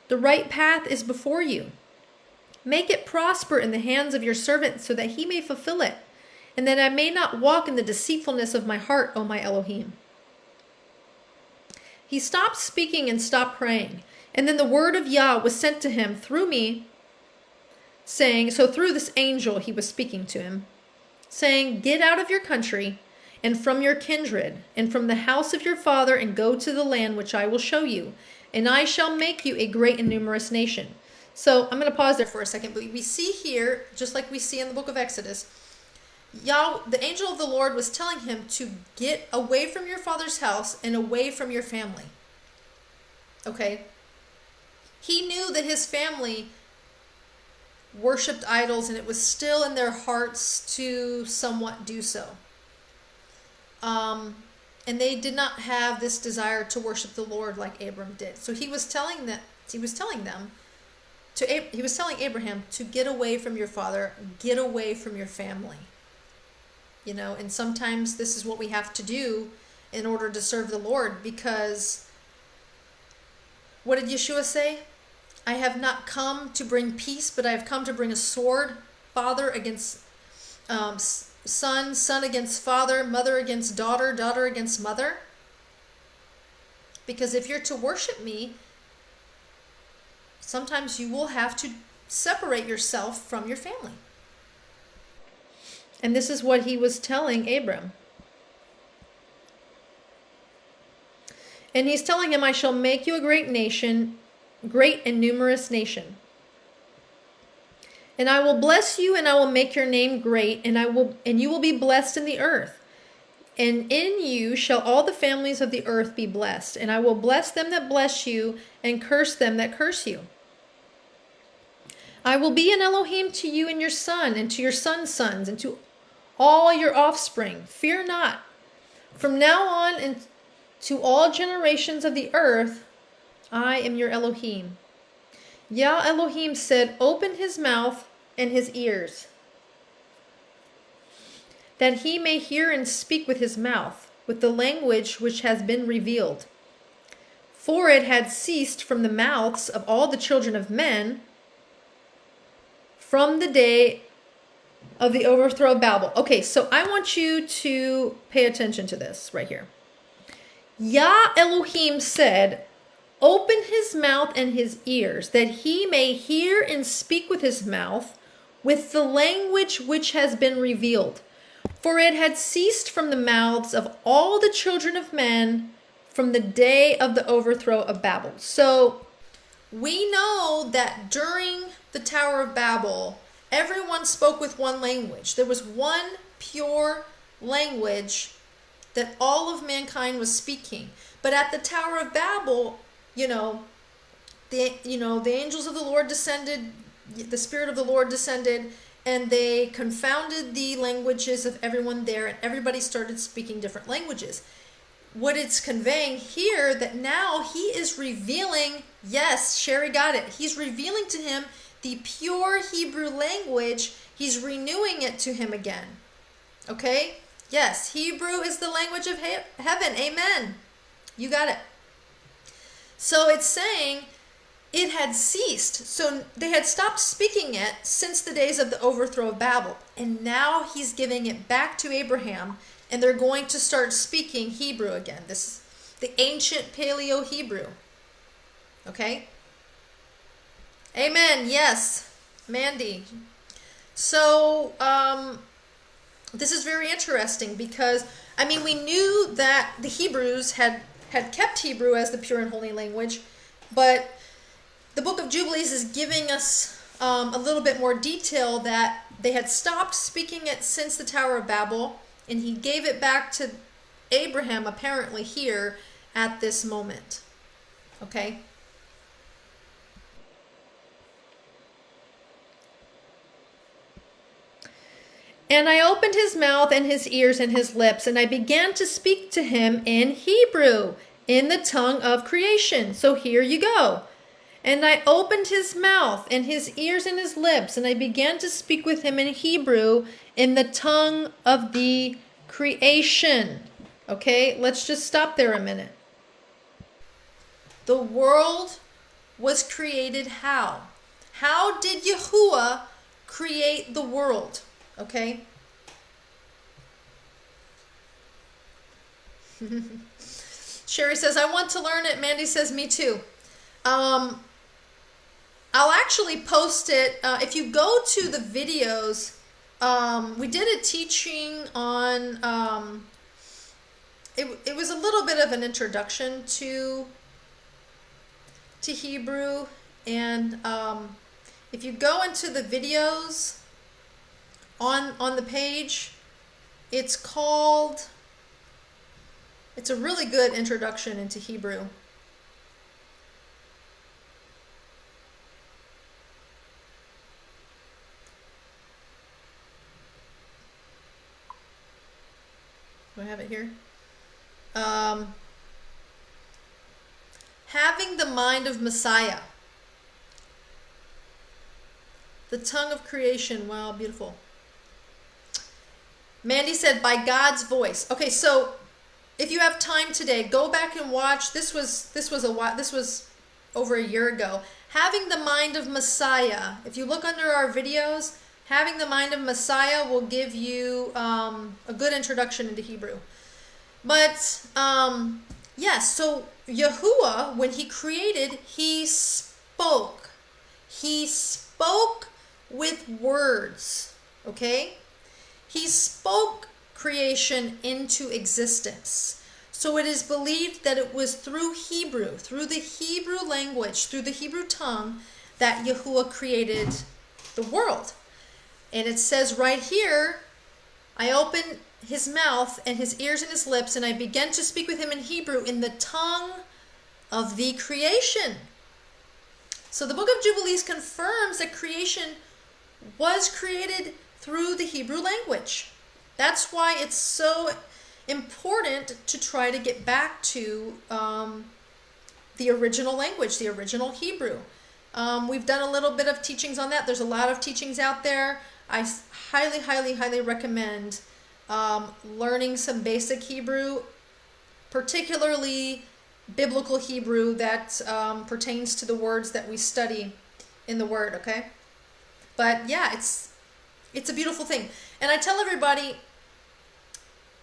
The right path is before you. Make it prosper in the hands of your servant so that he may fulfill it, and that I may not walk in the deceitfulness of my heart, O my Elohim. He stopped speaking and stopped praying. And then the word of Yah was sent to him through me, saying, so through this angel he was speaking to him, saying, get out of your country and from your kindred, and from the house of your father, and go to the land which I will show you, and I shall make you a great and numerous nation. So I'm going to pause there for a second, but we see here, just like we see in the book of Exodus, the angel of the Lord was telling him to get away from your father's house and away from your family. Okay? He knew that his family worshipped idols, and it was still in their hearts to somewhat do so. And they did not have this desire to worship the Lord like Abram did. So he was telling Abraham to get away from your father, get away from your family. And sometimes this is what we have to do in order to serve the Lord, because what did Yeshua say? I have not come to bring peace, but I have come to bring a sword, father against son, son against father, mother against daughter, daughter against mother. Because if you're to worship me, sometimes you will have to separate yourself from your family. And this is what he was telling Abram. And he's telling him, I shall make you a great nation, great and numerous nation. And I will bless you, and I will make your name great, and you will be blessed in the earth. And in you shall all the families of the earth be blessed. And I will bless them that bless you, and curse them that curse you. I will be an Elohim to you and your son, and to your son's sons, and to all your offspring. Fear not. From now on and to all generations of the earth, I am your Elohim. Yah Elohim said, open his mouth and his ears, that he may hear and speak with his mouth, with the language which has been revealed. for it had ceased from the mouths of all the children of men from the day of the overthrow of Babel. Okay, so I want you to pay attention to this right here. Yah Elohim said, open his mouth and his ears, that he may hear and speak with his mouth, with the language which has been revealed. For it had ceased from the mouths of all the children of men from the day of the overthrow of Babel. So we know that during the Tower of Babel, everyone spoke with one language. There was one pure language that all of mankind was speaking. But at the Tower of Babel, the angels of the Lord descended, the Spirit of the Lord descended, and they confounded the languages of everyone there, and everybody started speaking different languages. What it's conveying here, that now he is revealing, yes, Sherry got it, he's revealing to him the pure Hebrew language. He's renewing it to him again. Okay? Yes, Hebrew is the language of heaven. Amen. You got it. So it's saying it had ceased. So they had stopped speaking it since the days of the overthrow of Babel. And now he's giving it back to Abraham, and they're going to start speaking Hebrew again. This is the ancient Paleo-Hebrew. Okay? Amen. Yes. Mandy. So, this is very interesting because, we knew that the Hebrews had kept Hebrew as the pure and holy language, but the Book of Jubilees is giving us a little bit more detail that they had stopped speaking it since the Tower of Babel, and he gave it back to Abraham apparently here at this moment. Okay? And I opened his mouth and his ears and his lips, and I began to speak to him in Hebrew, in the tongue of creation. So here you go. And I opened his mouth and his ears and his lips, and I began to speak with him in Hebrew, in the tongue of the creation. Okay, let's just stop there a minute. The world was created how? How did Yahuwah create the world? Okay. Sherry says, I want to learn it. Mandy says, me too. I'll actually post it. If you go to the videos, we did a teaching on, it was a little bit of an introduction to Hebrew. And if you go into the videos, on the page, it's a really good introduction into Hebrew. Do I have it here? Having the mind of Messiah. The tongue of creation. Wow, beautiful. Mandy said, by God's voice. Okay, so if you have time today, go back and watch. This was over a year ago. Having the mind of Messiah. If you look under our videos, having the mind of Messiah will give you a good introduction into Hebrew. But yes, so Yahuwah, when he created, he spoke. He spoke with words. Okay? He spoke creation into existence. So it is believed that it was through Hebrew, through the Hebrew language, through the Hebrew tongue, that Yahuwah created the world. And it says right here, I opened his mouth and his ears and his lips, and I began to speak with him in Hebrew, in the tongue of the creation. So the Book of Jubilees confirms that creation was created through the Hebrew language. That's why it's so important to try to get back to the original language, the original Hebrew. We've done a little bit of teachings on that. There's a lot of teachings out there. I highly, highly, highly recommend learning some basic Hebrew, particularly biblical Hebrew that pertains to the words that we study in the Word, okay? But yeah, it's a beautiful thing. And I tell everybody,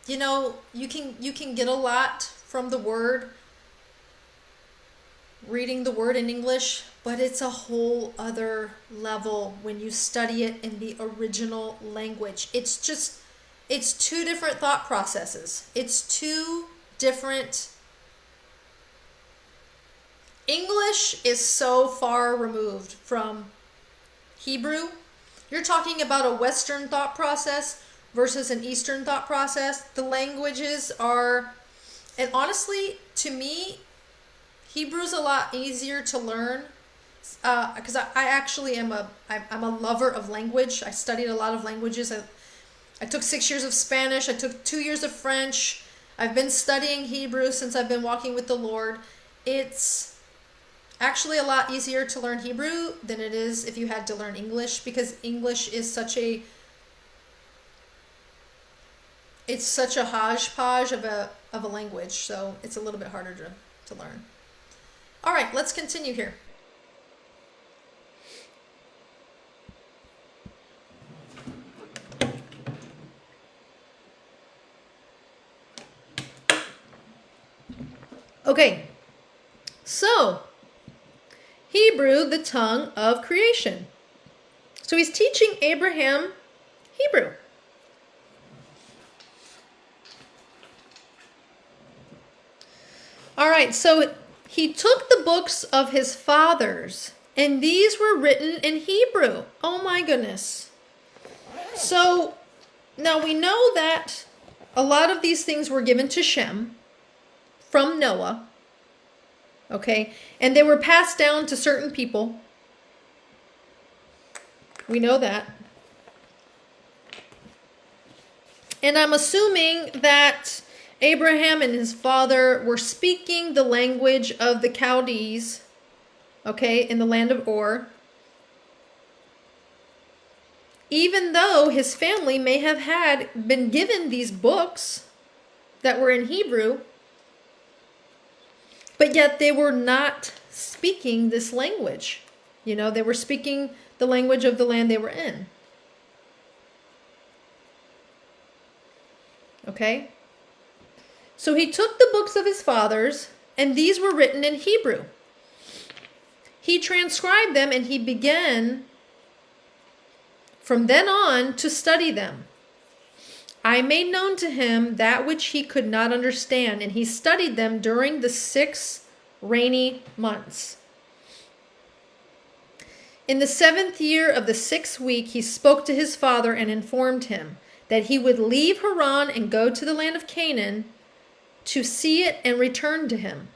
you know, you can get a lot from the Word, reading the Word in English, but it's a whole other level when you study it in the original language. It's two different thought processes. It's two different. English is so far removed from Hebrew. You're talking about a Western thought process versus an Eastern thought process. The languages are, and honestly, to me, Hebrew's a lot easier to learn because I actually I'm a lover of language. I studied a lot of languages. I took 6 years of Spanish. I took 2 years of French. I've been studying Hebrew since I've been walking with the Lord. It's actually a lot easier to learn Hebrew than it is if you had to learn English, because English is such a hodgepodge of a language, so it's a little bit harder to learn. All right, let's continue here. Okay, so Hebrew, the tongue of creation. So he's teaching Abraham Hebrew. All right, so he took the books of his fathers, and these were written in Hebrew. Oh my goodness. So now we know that a lot of these things were given to Shem from Noah. Okay, and they were passed down to certain people. We know that. And I'm assuming that Abraham and his father were speaking the language of the Chaldees, okay, in the land of Ur. Even though his family may have been given these books that were in Hebrew, but yet they were not speaking this language. You know, they were speaking the language of the land they were in. Okay? So he took the books of his fathers, and these were written in Hebrew. He transcribed them, and he began from then on to study them. I made known to him that which he could not understand, and he studied them during the 6 rainy months. In the 7th year of the 6th week, he spoke to his father and informed him that he would leave Haran and go to the land of Canaan to see it and return to him.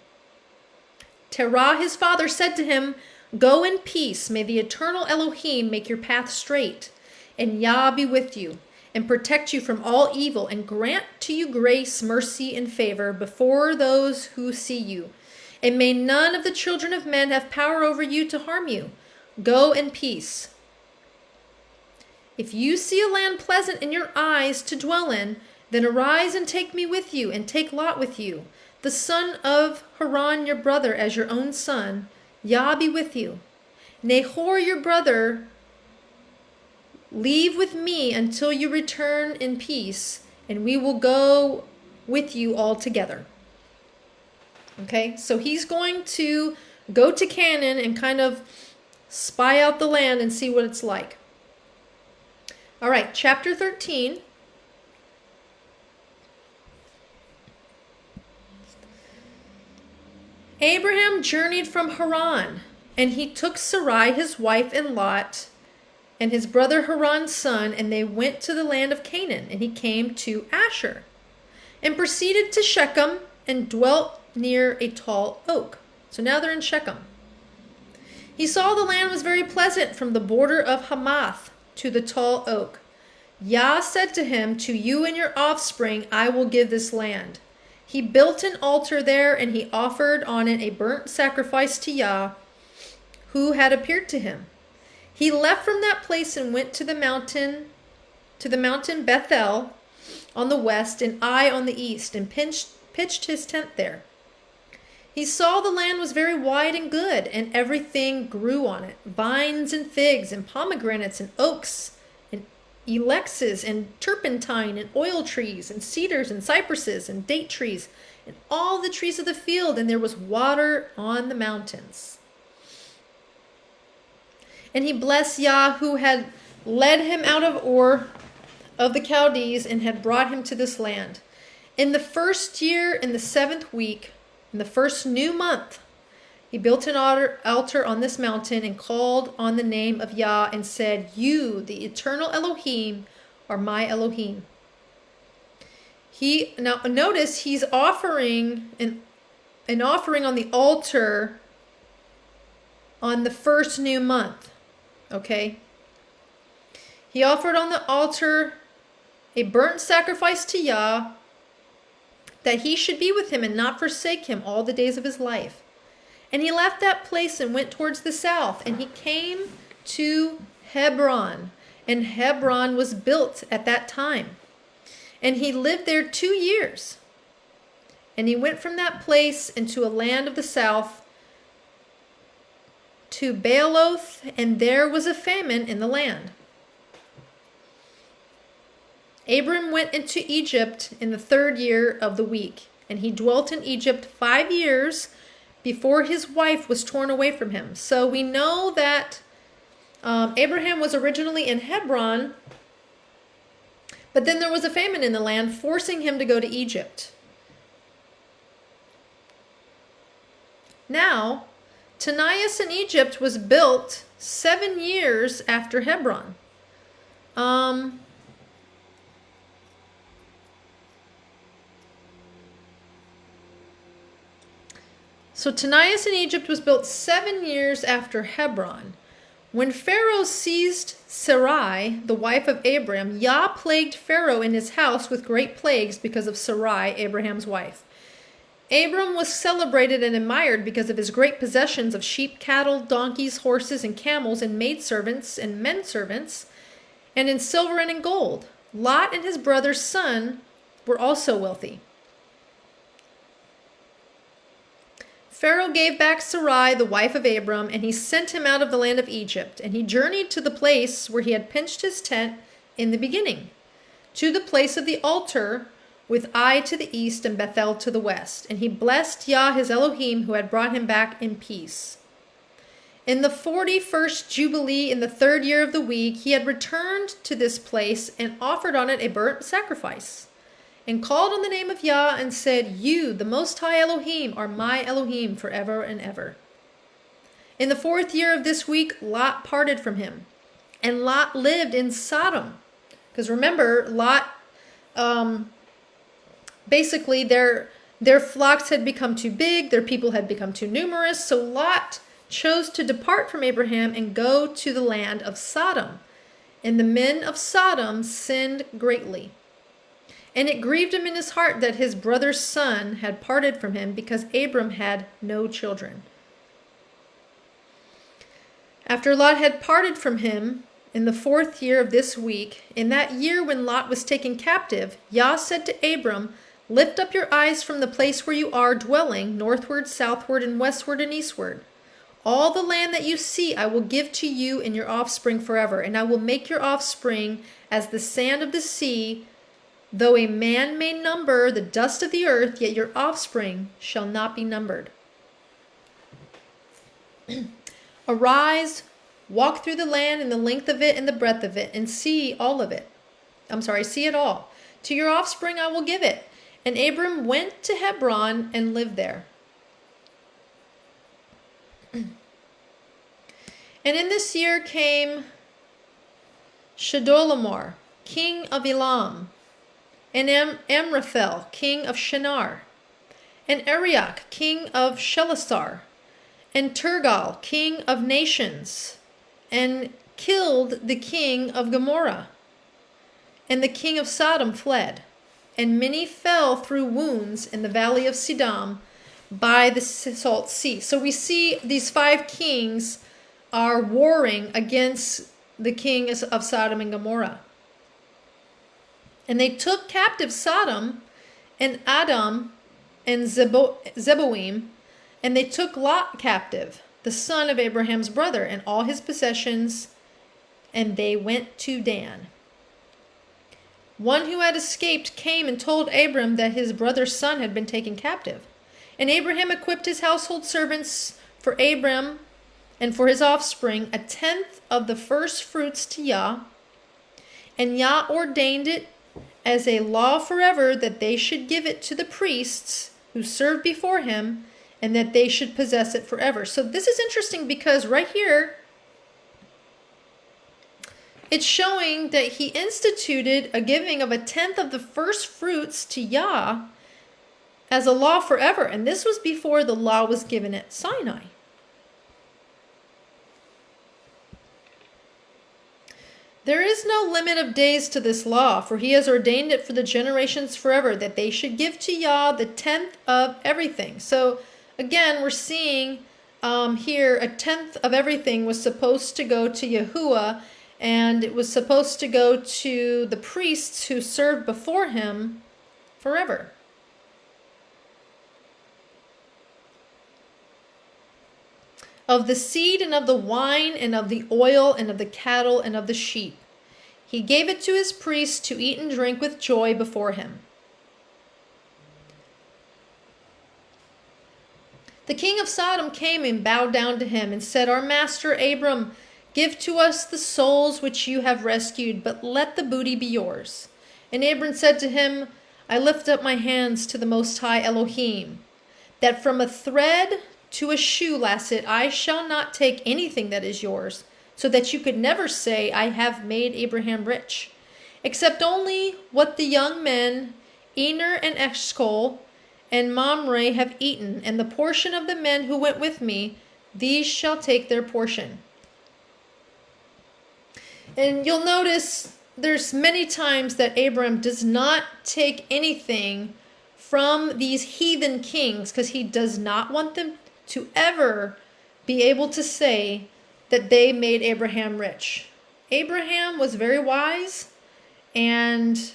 Terah, his father, said to him, "Go in peace. May the eternal Elohim make your path straight, and Yah be with you, and protect you from all evil, and grant to you grace, mercy, and favor before those who see you. And may none of the children of men have power over you to harm you. Go in peace. If you see a land pleasant in your eyes to dwell in, then arise and take me with you, and take Lot with you, the son of Haran your brother, as your own son. Yah be with you. Nahor your brother leave with me until you return in peace, and we will go with you all together." Okay, so he's going to go to Canaan and kind of spy out the land and see what it's like. All right, chapter 13. Abraham journeyed from Haran, and he took Sarai his wife and Lot and his brother Haran's son, and they went to the land of Canaan, and he came to Asher, and proceeded to Shechem, and dwelt near a tall oak. So now they're in Shechem. He saw the land was very pleasant from the border of Hamath to the tall oak. Yah said to him, "To you and your offspring I will give this land." He built an altar there, and he offered on it a burnt sacrifice to Yah, who had appeared to him. He left from that place and went to the mountain Bethel on the west, and Ai on the east, and pitched his tent there. He saw the land was very wide and good, and everything grew on it, vines and figs and pomegranates and oaks and ilexes and turpentine and oil trees and cedars and cypresses and date trees and all the trees of the field, and there was water on the mountains. And he blessed Yah, who had led him out of Ur of the Chaldees and had brought him to this land. In the first year, in the 7th week, in the first new month, he built an altar on this mountain and called on the name of Yah and said, "You, the eternal Elohim, are my Elohim." Now notice he's offering an offering on the altar on the first new month. Okay? He offered on the altar a burnt sacrifice to Yah, that he should be with him and not forsake him all the days of his life. And he left that place and went towards the south, and he came to Hebron, and Hebron was built at that time. And he lived there 2 years. And he went from that place into a land of the south to Baaloth, and there was a famine in the land. Abram went into Egypt in the 3rd year of the week, and he dwelt in Egypt 5 years before his wife was torn away from him. So we know that Abraham was originally in Hebron, but then there was a famine in the land, forcing him to go to Egypt. Now, Tanais in Egypt was built 7 years after Hebron. So Tanais in Egypt was built 7 years after Hebron. When Pharaoh seized Sarai, the wife of Abram, Yah plagued Pharaoh in his house with great plagues because of Sarai, Abraham's wife. Abram was celebrated and admired because of his great possessions of sheep, cattle, donkeys, horses, and camels, and maidservants and menservants, and in silver and in gold. Lot and his brother's son were also wealthy. Pharaoh gave back Sarai, the wife of Abram, and he sent him out of the land of Egypt. And he journeyed to the place where he had pitched his tent in the beginning, to the place of the altar, with Ai to the east and Bethel to the west. And he blessed Yah his Elohim, who had brought him back in peace. In the 41st Jubilee, in the 3rd year of the week, he had returned to this place and offered on it a burnt sacrifice, and called on the name of Yah and said, "You, the Most High Elohim, are my Elohim forever and ever." In the 4th year of this week, Lot parted from him, and Lot lived in Sodom. Because remember, Lot, basically their flocks had become too big, their people had become too numerous, so Lot chose to depart from Abraham and go to the land of Sodom. And the men of Sodom sinned greatly. And it grieved him in his heart that his brother's son had parted from him, because Abram had no children. After Lot had parted from him in the 4th year of this week, in that year when Lot was taken captive, Yah said to Abram, "Lift up your eyes from the place where you are dwelling, northward, southward, and westward, and eastward. All the land that you see I will give to you and your offspring forever, and I will make your offspring as the sand of the sea. Though a man may number the dust of the earth, yet your offspring shall not be numbered. Arise, walk through the land in the length of it and the breadth of it, and see all of it. See it all. To your offspring I will give it." And Abram went to Hebron and lived there. And in this year came Chedorlaomer, king of Elam, and Amraphel, king of Shinar, and Arioch, king of Shelasar, and Turgal, king of nations, and killed the king of Gomorrah. And the king of Sodom fled, and many fell through wounds in the valley of Siddim by the salt sea. So we see these 5 kings are warring against the king of Sodom and Gomorrah. And they took captive Sodom and Adam and Zeboim, And they took Lot captive, the son of Abraham's brother, and all his possessions, and they went to Dan. One who had escaped came and told Abram that his brother's son had been taken captive. And Abraham equipped his household servants for Abram and for his offspring 1/10 of the first fruits to Yah. And Yah ordained it as a law forever that they should give it to the priests who served before him, and that they should possess it forever. So this is interesting because right here, it's showing that he instituted a giving of 1/10 of the first fruits to Yah as a law forever. And this was before the law was given at Sinai. There is no limit of days to this law, for he has ordained it for the generations forever, that they should give to Yah the 1/10 of everything. So again, we're seeing here 1/10 of everything was supposed to go to Yahuwah, and it was supposed to go to the priests who served before him forever. Of the seed and of the wine and of the oil and of the cattle and of the sheep. He gave it to his priests to eat and drink with joy before him. The king of Sodom came and bowed down to him and said, Our master Abram, give to us the souls which you have rescued, but let the booty be yours. And Abram said to him, I lift up my hands to the Most High Elohim, that from a thread to a shoe lasset I shall not take anything that is yours, so that you could never say, I have made Abraham rich, except only what the young men, Ener and Eshcol and Mamre, have eaten, and the portion of the men who went with me, these shall take their portion. And you'll notice there's many times that Abram does not take anything from these heathen kings because he does not want them to ever be able to say that they made Abraham rich. Abraham was very wise, and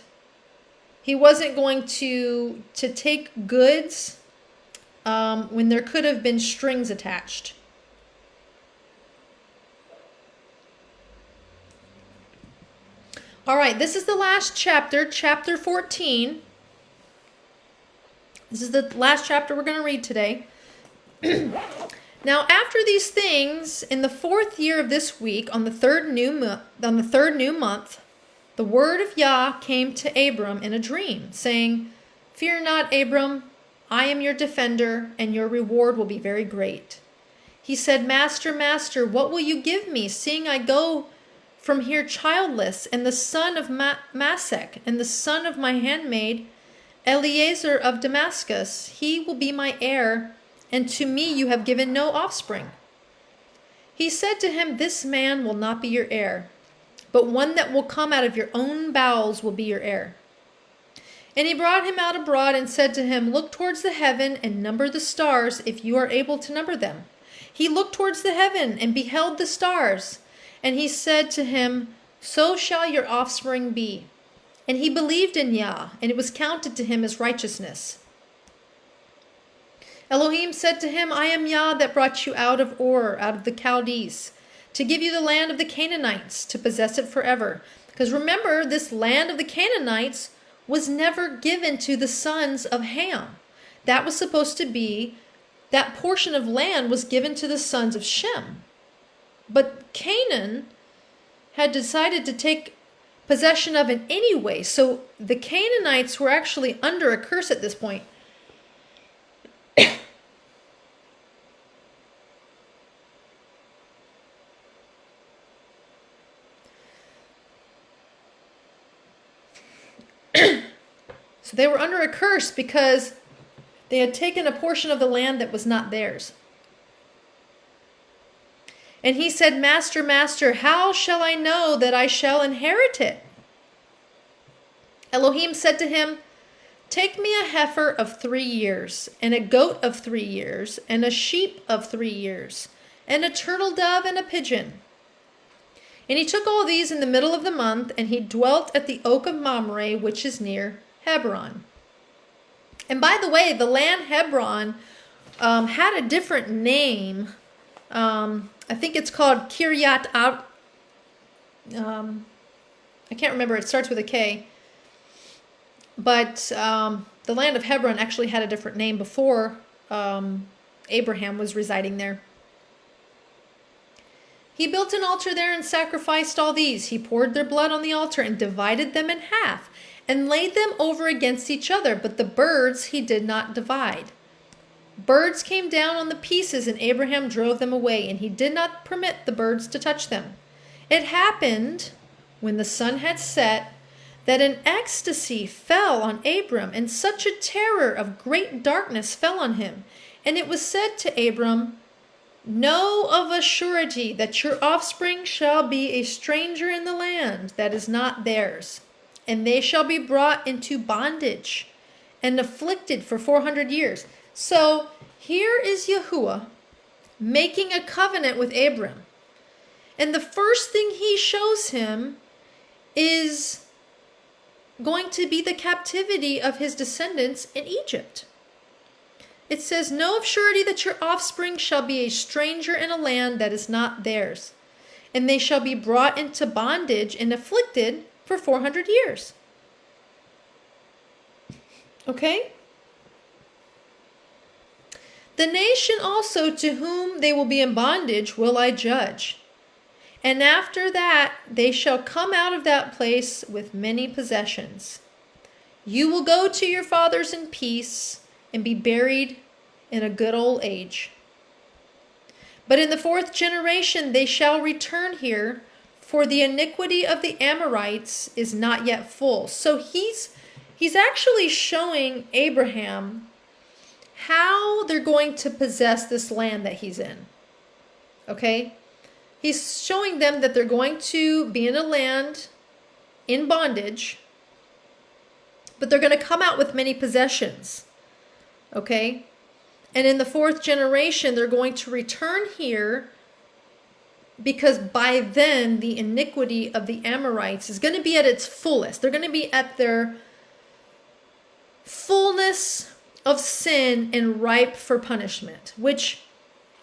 he wasn't going to take goods when there could have been strings attached. All right, this is the last chapter, chapter 14. This is the last chapter we're going to read today. Now, after these things, in the 4th year of this week, on the third new month, the word of Yah came to Abram in a dream, saying, Fear not, Abram, I am your defender, and your reward will be very great. He said, Master, Master, what will you give me, seeing I go from here childless, and the son of Masek, and the son of my handmaid, Eliezer of Damascus, he will be my heir, and to me you have given no offspring. He said to him, This man will not be your heir, but one that will come out of your own bowels will be your heir. And he brought him out abroad and said to him, Look towards the heaven and number the stars, if you are able to number them. He looked towards the heaven and beheld the stars. And he said to him, So shall your offspring be. And he believed in Yah, and it was counted to him as righteousness. Elohim said to him, I am Yah that brought you out of Ur, out of the Chaldees, to give you the land of the Canaanites, to possess it forever. Because remember, this land of the Canaanites was never given to the sons of Ham. That was supposed to be, that portion of land was given to the sons of Shem. But Canaan had decided to take possession of it anyway. So the Canaanites were actually under a curse at this point. So they were under a curse because they had taken a portion of the land that was not theirs. And he said, Master, Master, how shall I know that I shall inherit it? Elohim said to him, Take me a heifer of 3 years, and a goat of 3 years, and a sheep of 3 years, and a turtle dove and a pigeon. And he took all these in the middle of the month, and he dwelt at the oak of Mamre, which is near Hebron. And by the way, the land Hebron had a different name. I think it's called Kiryat Ar. I can't remember. It starts with a K. But the land of Hebron actually had a different name before Abraham was residing there. He built an altar there and sacrificed all these. He poured their blood on the altar and divided them in half and laid them over against each other. But the birds he did not divide. Birds came down on the pieces, and Abraham drove them away, and he did not permit the birds to touch them. It happened, when the sun had set, that an ecstasy fell on Abram, and such a terror of great darkness fell on him. And it was said to Abram, "Know of a surety that your offspring shall be a stranger in the land that is not theirs, and they shall be brought into bondage and afflicted for 400 years. So here is Yahuwah making a covenant with Abram. And the first thing he shows him is going to be the captivity of his descendants in Egypt. It says, "Know of surety that your offspring shall be a stranger in a land that is not theirs, and they shall be brought into bondage and afflicted for 400 years. Okay? The nation also to whom they will be in bondage will I judge. And after that they shall come out of that place with many possessions. You will go to your fathers in peace and be buried in a good old age. But in the 4th generation they shall return here, for the iniquity of the Amorites is not yet full." So he's actually showing Abraham how they're going to possess this land that he's in. Okay? He's showing them that they're going to be in a land in bondage, but they're going to come out with many possessions. Okay? And in the 4th generation, they're going to return here, because by then the iniquity of the Amorites is going to be at its fullest. They're going to be at their fullness of sin and ripe for punishment, which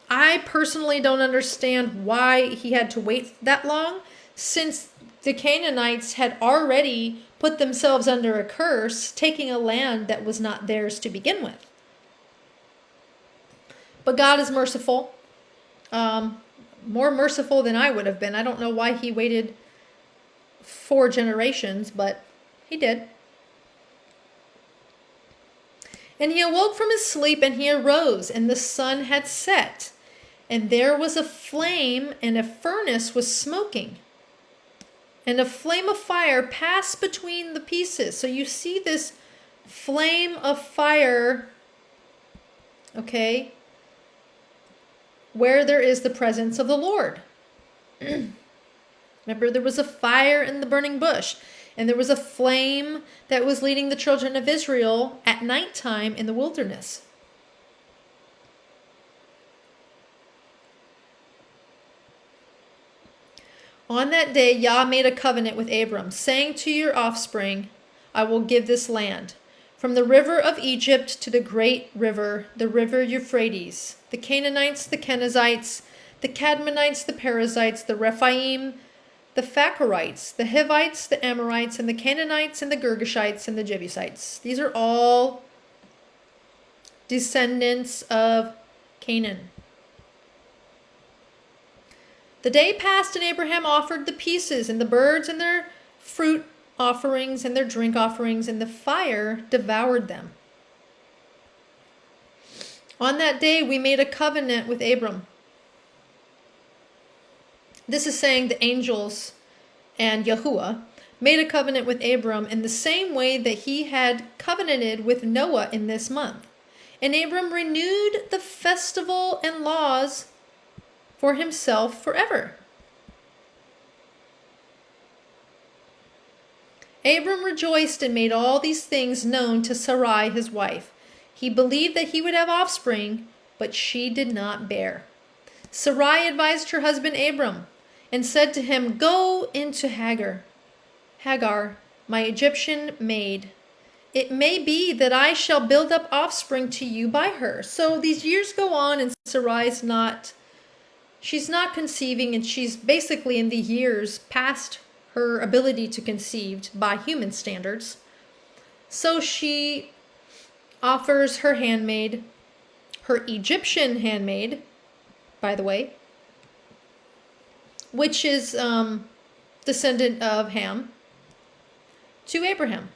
I personally don't understand why he had to wait that long, since the Canaanites had already put themselves under a curse, taking a land that was not theirs to begin with. But God is merciful, more merciful than I would have been. I don't know why he waited 4 generations, but he did. And he awoke from his sleep, and he arose, and the sun had set, and there was a flame, and a furnace was smoking, and a flame of fire passed between the pieces. So you see this flame of fire, okay, where there is the presence of the Lord. Remember, there was a fire in the burning bush, and there was a flame that was leading the children of Israel at nighttime in the wilderness. On that day, Yah made a covenant with Abram, saying to your offspring, I will give this land, from the river of Egypt to the great river, the river Euphrates, the Canaanites, the Kenizzites, the Cadmonites, the Perizzites, the Rephaim, the Phacharites, the Hivites, the Amorites, and the Canaanites, and the Girgashites, and the Jebusites. These are all descendants of Canaan. The day passed, and Abraham offered the pieces, and the birds, and their fruit offerings, and their drink offerings, and the fire devoured them. On that day we made a covenant with Abram. This is saying the angels and Yahuwah made a covenant with Abram in the same way that he had covenanted with Noah in this month. And Abram renewed the festival and laws for himself forever. Abram rejoiced and made all these things known to Sarai his wife. He believed that he would have offspring, but she did not bear. Sarai advised her husband Abram and said to him, Go into Hagar, my Egyptian maid, it may be that I shall build up offspring to you by her. So these years go on, and Sarai's she's not conceiving, and she's basically in the years past her ability to conceive by human standards. So she offers her handmaid, her Egyptian handmaid, by the way, which is descendant of Ham, to Abraham.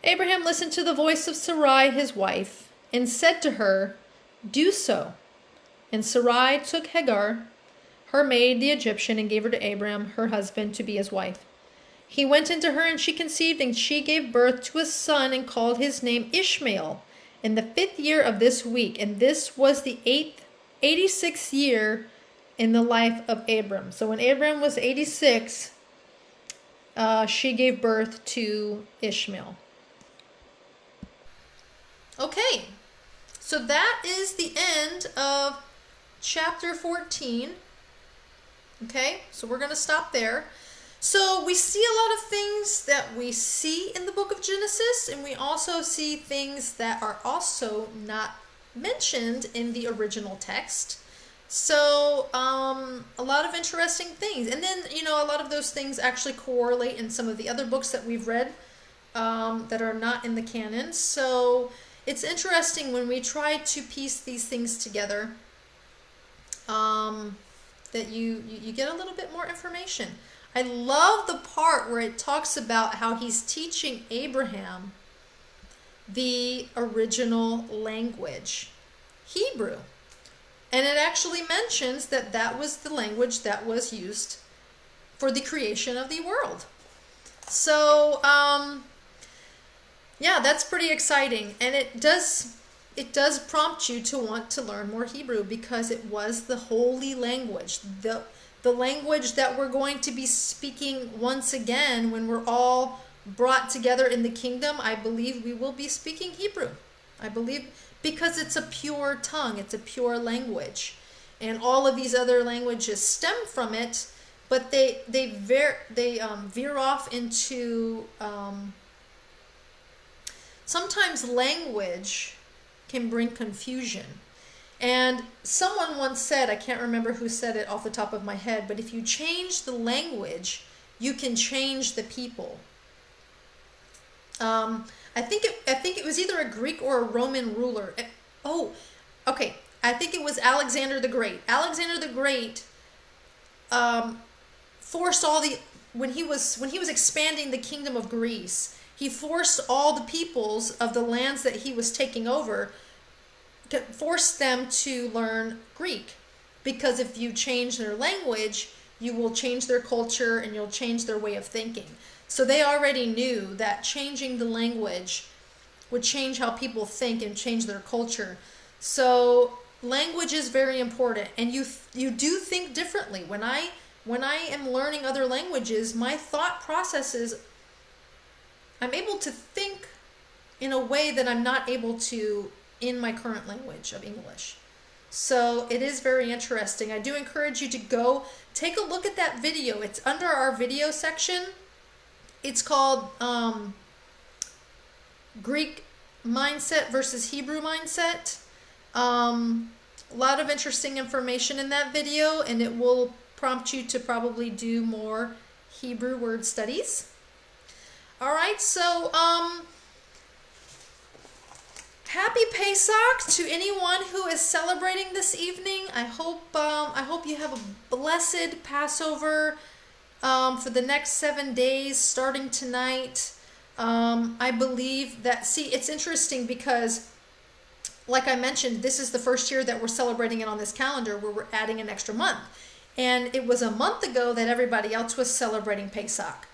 Abraham listened to the voice of Sarai, his wife, and said to her, "Do so." And Sarai took Hagar, her maid, the Egyptian, and gave her to Abraham, her husband, to be his wife. He went into her, and she conceived, and she gave birth to a son, and called his name Ishmael, in the 5th year of this week. And this was the 86th year in the life of Abram. So when Abram was 86, she gave birth to Ishmael. Okay, so that is the end of chapter 14. Okay, so we're going to stop there. So we see a lot of things that we see in the book of Genesis, and we also see things that are also not mentioned in the original text. So a lot of interesting things. And then, a lot of those things actually correlate in some of the other books that we've read that are not in the canon. So it's interesting when we try to piece these things together, that you get a little bit more information. I love the part where it talks about how he's teaching Abraham the original language, Hebrew. And it actually mentions that that was the language that was used for the creation of the world. So, yeah, that's pretty exciting. And it does prompt you to want to learn more Hebrew, because it was the holy language, the language that we're going to be speaking once again when we're all brought together in the kingdom. I believe we will be speaking Hebrew. I believe, because it's a pure tongue, it's a pure language, and all of these other languages stem from it, but they veer off into sometimes language can bring confusion. And someone once said, I can't remember who said it off the top of my head, but if you change the language, you can change the people. I think it was either a Greek or a Roman ruler. I think it was Alexander the Great. Alexander the Great forced when he was expanding the kingdom of Greece, he forced all the peoples of the lands that he was taking over, forced them to learn Greek, because if you change their language, you will change their culture and you'll change their way of thinking. So they already knew that changing the language would change how people think and change their culture. So language is very important, and you do think differently. When I am learning other languages, my thought processes, I'm able to think in a way that I'm not able to in my current language of English. So it is very interesting. I do encourage you to go take a look at that video. It's under our video section. It's called Greek mindset versus Hebrew mindset. A lot of interesting information in that video, and it will prompt you to probably do more Hebrew word studies. All right, so happy Pesach to anyone who is celebrating this evening. I hope you have a blessed Passover for the next 7 days, starting tonight. I believe that, it's interesting because, like I mentioned, this is the first year that we're celebrating it on this calendar, where we're adding an extra month. And it was a month ago that everybody else was celebrating Pesach.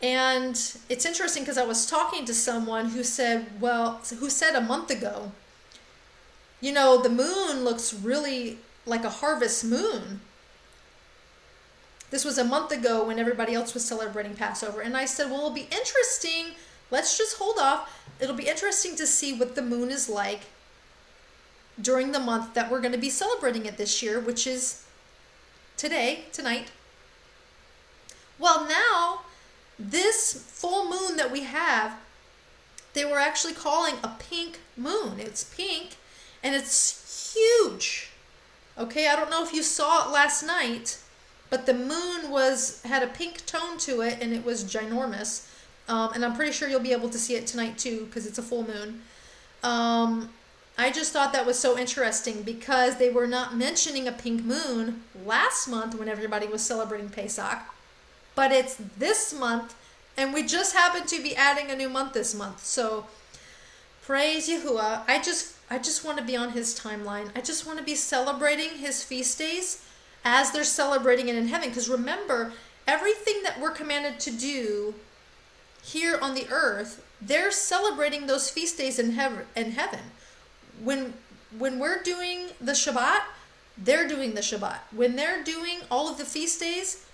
And it's interesting because I was talking to someone who said a month ago, the moon looks really like a harvest moon. This was a month ago when everybody else was celebrating Passover. And I said, well, it'll be interesting. Let's just hold off. It'll be interesting to see what the moon is like during the month that we're going to be celebrating it this year, which is tonight. Well, now, this full moon that we have, they were actually calling a pink moon. It's pink and it's huge. Okay, I don't know if you saw it last night, but the moon had a pink tone to it and it was ginormous. And I'm pretty sure you'll be able to see it tonight too because it's a full moon. I just thought that was so interesting because they were not mentioning a pink moon last month when everybody was celebrating Pesach, but it's this month, and we just happen to be adding a new month this month. So praise Yahuwah. I just want to be on his timeline. I just want to be celebrating his feast days as they're celebrating it in heaven. Because remember, everything that we're commanded to do here on the earth, they're celebrating those feast days in heaven. When we're doing the Shabbat, they're doing the Shabbat. When they're doing all of the feast days,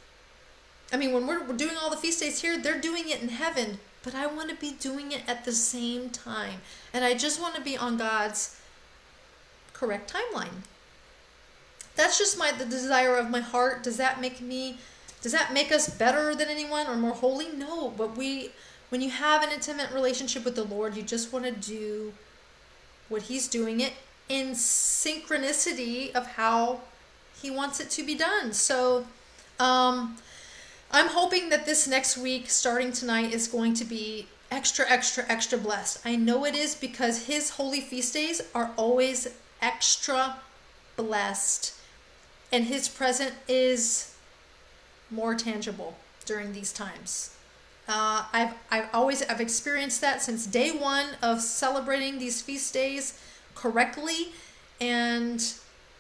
when we're doing all the feast days here, they're doing it in heaven. But I want to be doing it at the same time. And I just want to be on God's correct timeline. That's just the desire of my heart. Does that make us better than anyone or more holy? No, but when you have an intimate relationship with the Lord, you just want to do what he's doing it in synchronicity of how he wants it to be done. So I'm hoping that this next week, starting tonight, is going to be extra, extra, extra blessed. I know it is because his holy feast days are always extra blessed. And his presence is more tangible during these times. I've experienced that since day one of celebrating these feast days correctly, and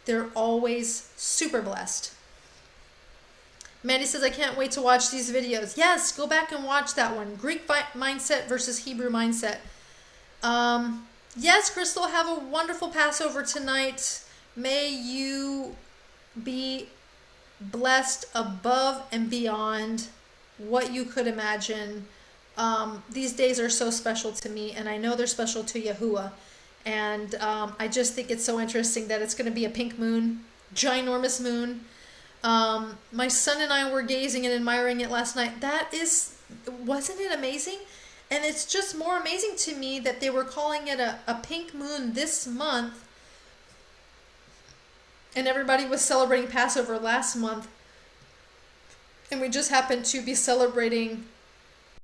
they're always super blessed. Mandy says, I can't wait to watch these videos. Yes, go back and watch that one. Greek mindset versus Hebrew mindset. Yes, Crystal, have a wonderful Passover tonight. May you be blessed above and beyond what you could imagine. These days are so special to me, and I know they're special to Yahuwah. And I just think it's so interesting that it's going to be a pink moon, ginormous moon. My son and I were gazing and admiring it last night. Wasn't it amazing? And it's just more amazing to me that they were calling it a pink moon this month, and everybody was celebrating Passover last month. And we just happened to be celebrating